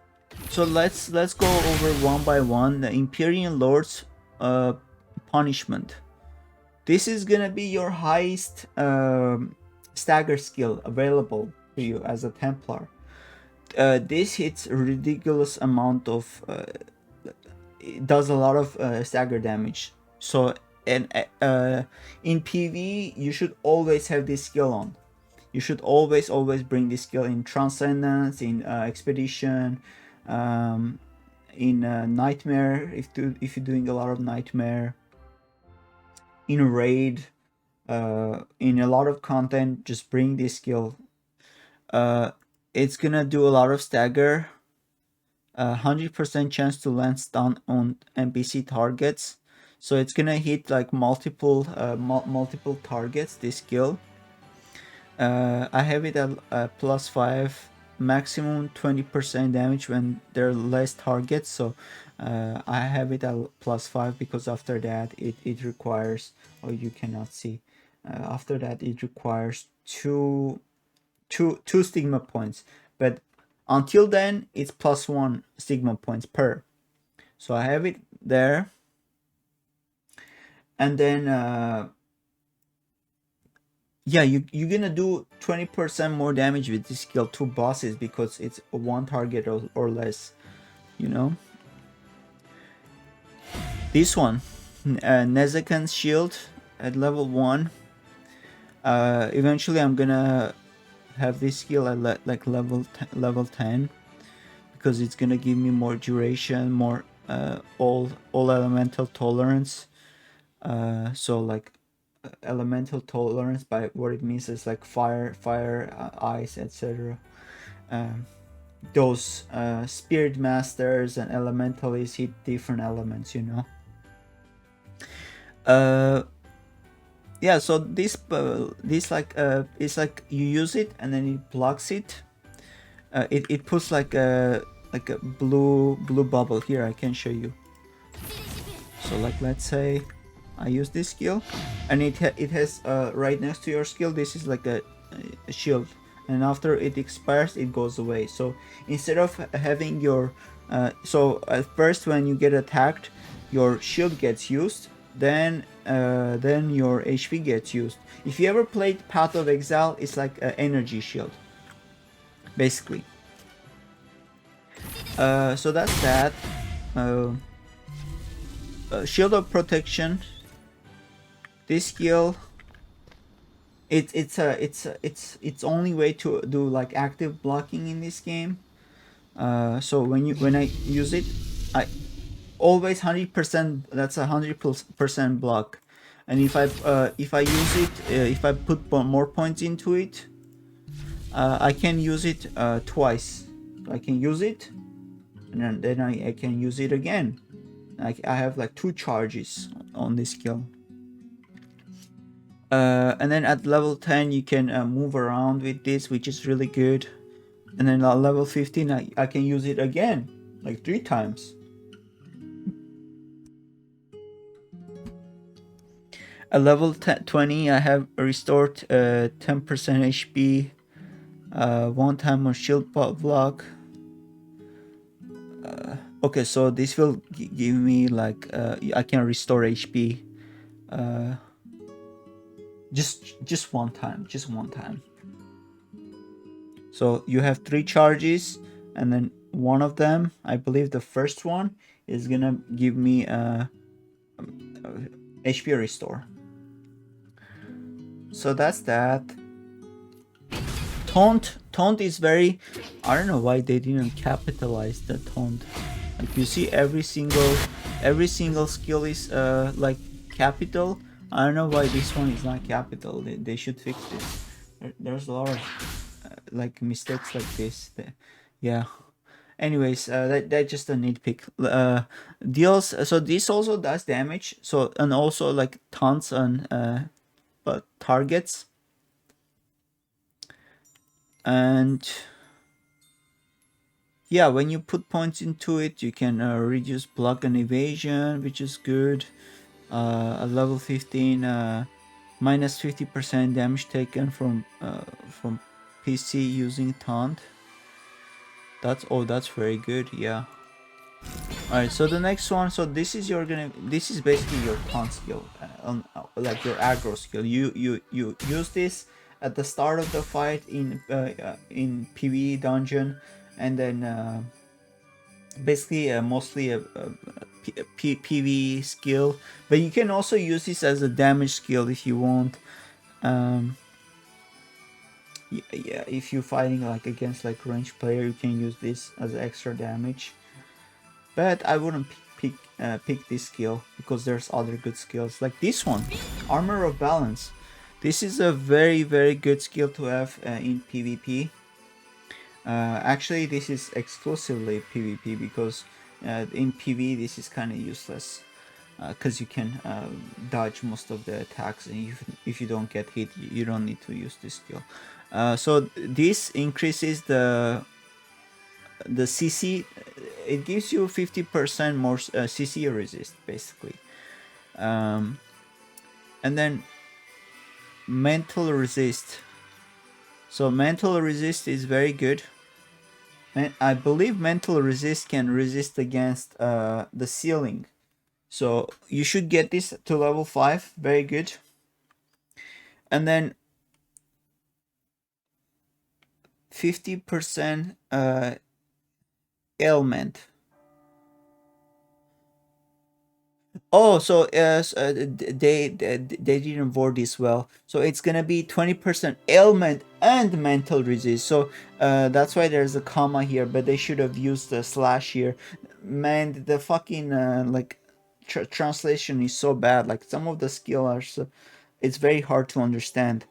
let's go over one by one. The Empyrean Lord's punishment. This is gonna be your highest stagger skill available to you as a Templar. This hits a ridiculous amount of it does a lot of stagger damage. So and in PvE you should always have this skill on. You should always bring this skill in Transcendence, in Expedition, in Nightmare if you're doing a lot of Nightmare, in Raid, in a lot of content. Just bring this skill. It's gonna do a lot of stagger. 100% chance to land stun on NPC targets, so it's gonna hit like multiple targets. This skill, I have it at +5, maximum 20% damage when there are less targets. So I have it at +5 because after that it requires, or you cannot see, after that it requires two Stigma points, but until then it's +1 Stigma points per. So I have it there, and then yeah, you're gonna do 20% more damage with this skill to bosses because it's one target or less, you know. This one, Nezekan's shield at level 1. Eventually I'm gonna have this skill at like level 10 because it's gonna give me more duration, more all elemental tolerance. So like elemental tolerance, by what it means is like fire, ice, etc. Those spirit masters and elementalists hit different elements, you know. Yeah, so this like it's like you use it and then it blocks it. It puts like a blue bubble here. I can show you. So like let's say I use this skill, and it has right next to your skill, this is like a shield, and after it expires it goes away. So instead of having your so at first when you get attacked, your shield gets used, then your HP gets used. If you ever played Path of Exile, it's like an energy shield basically. So that's that. Shield of Protection. This skill, it's only way to do like active blocking in this game. So when I use it, I always 100%. That's 100% block. And if I use it, if I put more points into it, I can use it twice. I can use it, and then I can use it again. I have like 2 charges on this skill. And then at level 10 you can move around with this, which is really good. And then at level 15 I can use it again like 3 times. At level 20 I have restored 10% HP, 1 time on shield block. Okay, so this will give me like I can restore HP just one time. So you have 3 charges, and then one of them, I believe the first one, is gonna give me a HP restore. So that's that. Taunt is very, I don't know why they didn't capitalize the taunt. Like you see every single skill is like capital. I don't know why this one is not capital. They should fix this. There's a lot of like mistakes like this. Yeah. Anyways, that's just a nitpick. Deals. So this also does damage. So, and also like taunts on targets. And yeah, when you put points into it, you can reduce block and evasion, which is good. At level 15, minus 50% damage taken from PC using Taunt. That's very good. Yeah. Alright, so the next one, so this is this is basically your taunt skill, like your aggro skill. You use this at the start of the fight in PvE dungeon, and then basically mostly a PvE skill, but you can also use this as a damage skill if you want. Yeah, if you're fighting like against like ranged player, you can use this as extra damage. But I wouldn't pick this skill because there's other good skills like this one, Armor of Balance. This is a very good skill to have in PvP. Actually, this is exclusively PvP because in PvE this is kind of useless because you can dodge most of the attacks, and if you don't get hit, you don't need to use this skill. So this increases the CC. It gives you 50% more CC resist basically, and then mental resist. So mental resist is very good, and I believe mental resist can resist against the ceiling. So you should get this to level 5. Very good. And then 50% ailment. Oh, so they didn't word this well. So it's gonna be 20% ailment and mental resist. So that's why there's a comma here, but they should have used the slash here. Man, the fucking like translation is so bad. Like some of the skill are so, it's very hard to understand.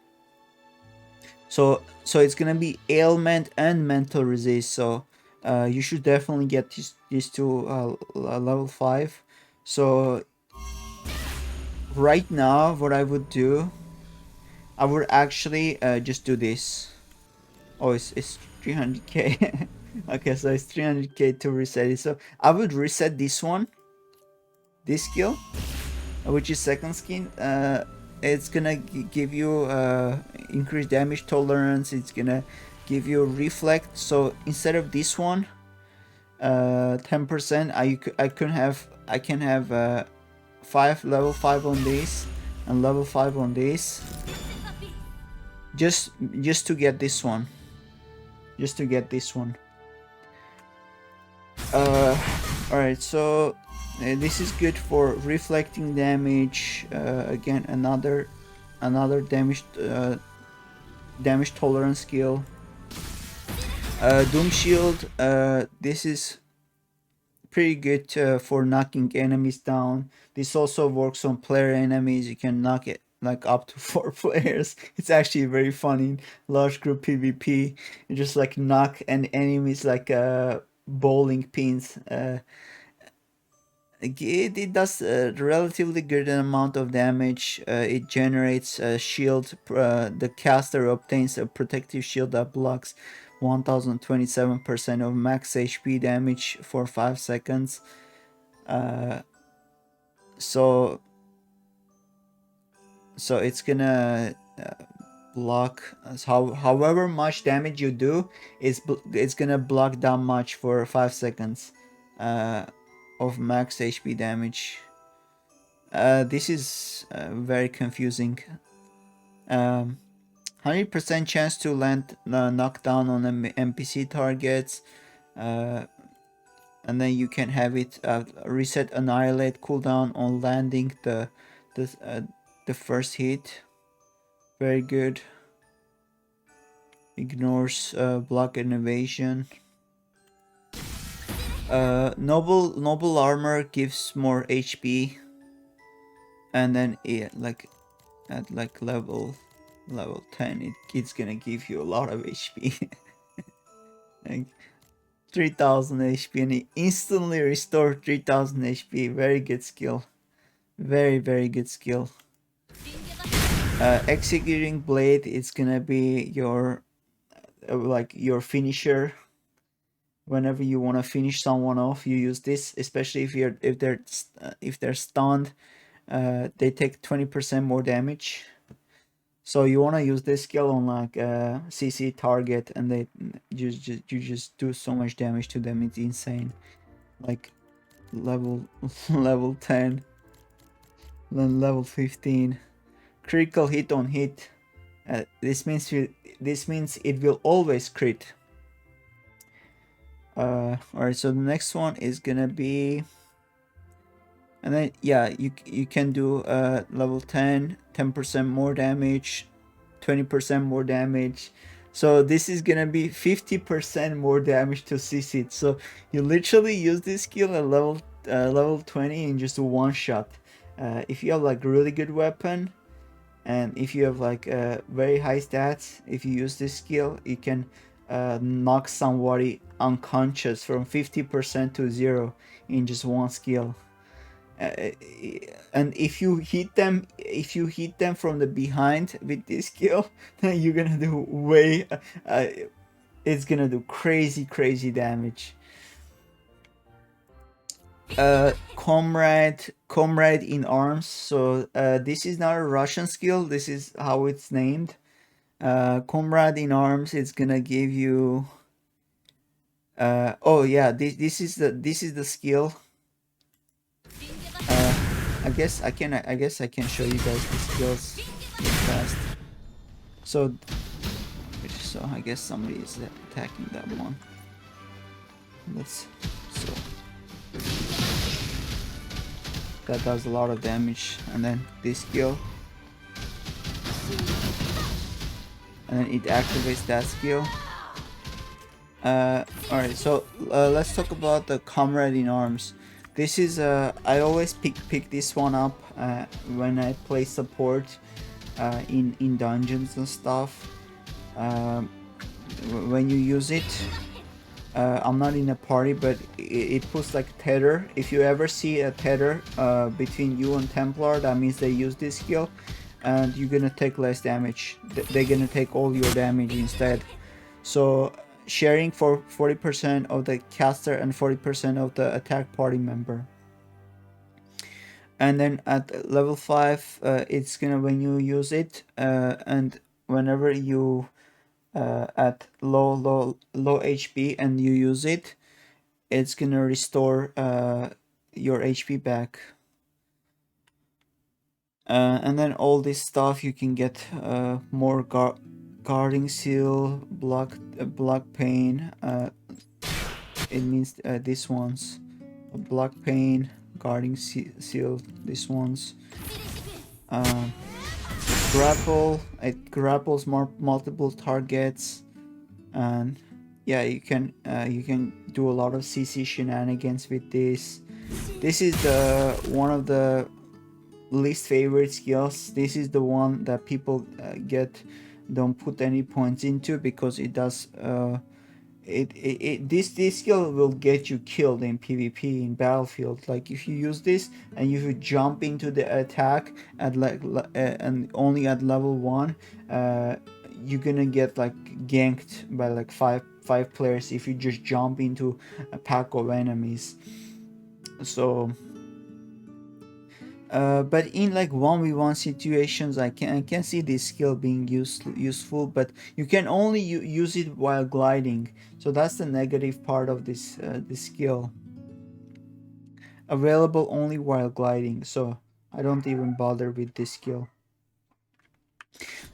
So it's gonna be ailment and mental resist. So you should definitely get these two level 5. So right now, what I would do, I would actually just do this. Oh, it's 300k. Okay, so it's 300k to reset it. So I would reset this one, this skill, which is second skin. It's gonna give you increased damage tolerance. It's gonna give you reflect. So instead of this one, 10%, I can have level 5 on this and level 5 on this, just to get this one, alright. So this is good for reflecting damage. Again, another damage tolerance skill. Doom Shield, this is pretty good for knocking enemies down. This also works on player enemies. You can knock it like up to 4 players. It's actually very funny. Large group PvP, you just like knock an enemies like bowling pins. It does a relatively good amount of damage. It generates a shield. The caster obtains a protective shield that blocks 1027% of max HP damage for 5 seconds. So it's gonna block however much damage you do, it's gonna block that much for 5 seconds of max HP damage. This is very confusing. 100% chance to land knockdown on NPC targets, and then you can have it reset Annihilate cooldown on landing the first hit. Very good. Ignores block and evasion. Noble armor gives more HP, and then like at like level 10 it's gonna give you a lot of HP. Like 3000 HP, and it instantly restore 3000 HP. Very good skill. Very good skill. Executing Blade, it's gonna be your like your finisher. whenever you want to finish someone off, you use this, especially if they're stunned. They take 20% more damage. So you want to use this skill on like CC target, and you just do so much damage to them. It's insane. Like level level 10, then level 15, critical hit on hit. This means it will always crit. Alright, so the next one is gonna be, and then yeah, you can do level 10% more damage, 20% more damage. So this is gonna be 50% more damage to CC. So you literally use this skill at level 20 in just one shot. If you have like really good weapon, and if you have like very high stats, if you use this skill, you can knock somebody unconscious from 50% to 0 in just one skill. And if you hit them from the behind with this skill, then you're gonna do it's gonna do crazy damage. Comrade in arms. So this is not a Russian skill, this is how it's named. Comrade in arms, it's gonna give you oh yeah, this is the skill. I guess I can show you guys the skills real fast. So I guess somebody is attacking that one. So that does a lot of damage, and then this skill, and then it activates that skill. Alright, so let's talk about the Comrade in arms. This is I always pick this one up when I play support in dungeons and stuff. When you use it, I'm not in a party, but it puts like tether. If you ever see a tether between you and Templar, that means they use this skill, and you're gonna take less damage. They're gonna take all your damage instead. So sharing for 40% of the caster and 40% of the attack party member. And then at level 5, it's gonna, when you use it, and whenever you at low HP and you use it, it's gonna restore your HP back. And then all this stuff you can get more guarding seal, block pain. It means this ones, block pain, guarding seal. This ones. Grapple. It grapples multiple targets, and yeah, you can do a lot of CC shenanigans with this. This is one of the least favorite skills. This is the one that people don't put any points into, because it does this skill will get you killed in PvP in Battlefield. Like if you use this and if you jump into the attack at and only at level 1, you're gonna get like ganked by like five players if you just jump into a pack of enemies. So but in like 1v1 situations, I can see this skill being useful, but you can only use it while gliding. So that's the negative part of this skill. Available only while gliding, so I don't even bother with this skill.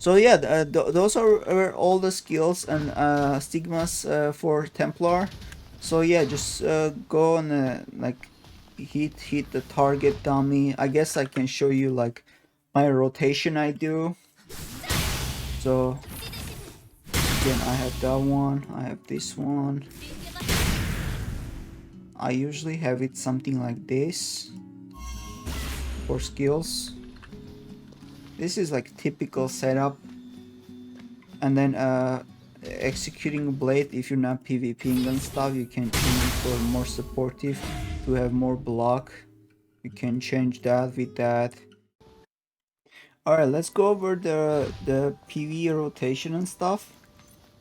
So yeah, those are all the skills and stigmas for Templar. So yeah, just go on like hit the target dummy. I guess I can show you like my rotation I do. So again, I have that one, I have this one. I usually have it something like this for skills. This is like typical setup. And then executing blade, if you're not PvPing and stuff, you can change it for more supportive to have more block. You can change that with that. Alright, let's go over the PvE rotation and stuff.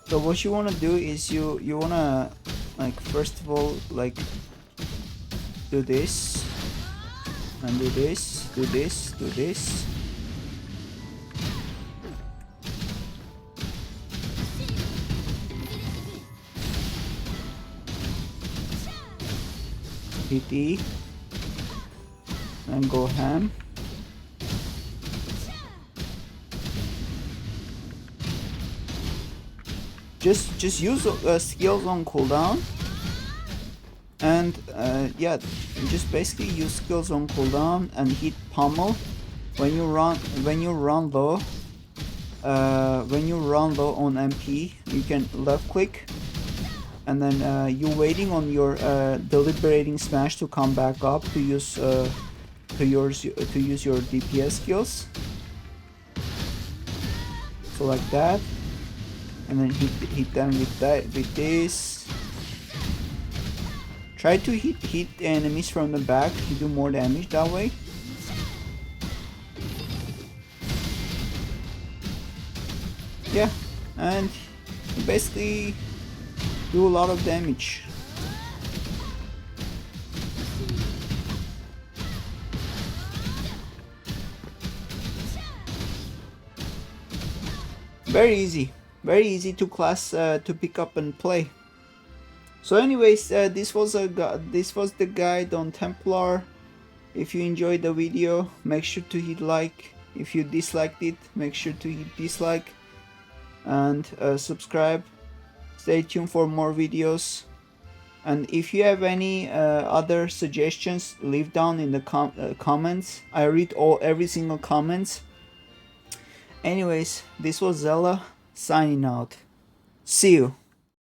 So what you want to do is you want to Like first of all, like do this and do this, do this, do this. Hit E and go ham. Just use skills on cooldown, and yeah, just basically use skills on cooldown and hit Pummel when you run low. When you run low on MP, you can left click, and then you waiting on your deliberating smash to come back up to use your DPS skills. So like that, and then hit them with this. Try to hit enemies from the back to do more damage that way. Yeah, and basically do a lot of damage. Very easy to class to pick up and play. So anyways, this was the guide on Templar. If you enjoyed the video, make sure to hit like. If you disliked it, make sure to hit dislike and subscribe. Stay tuned for more videos, and if you have any other suggestions, leave down in the comments. I read every single comments. Anyways, this was Zella signing out. See you.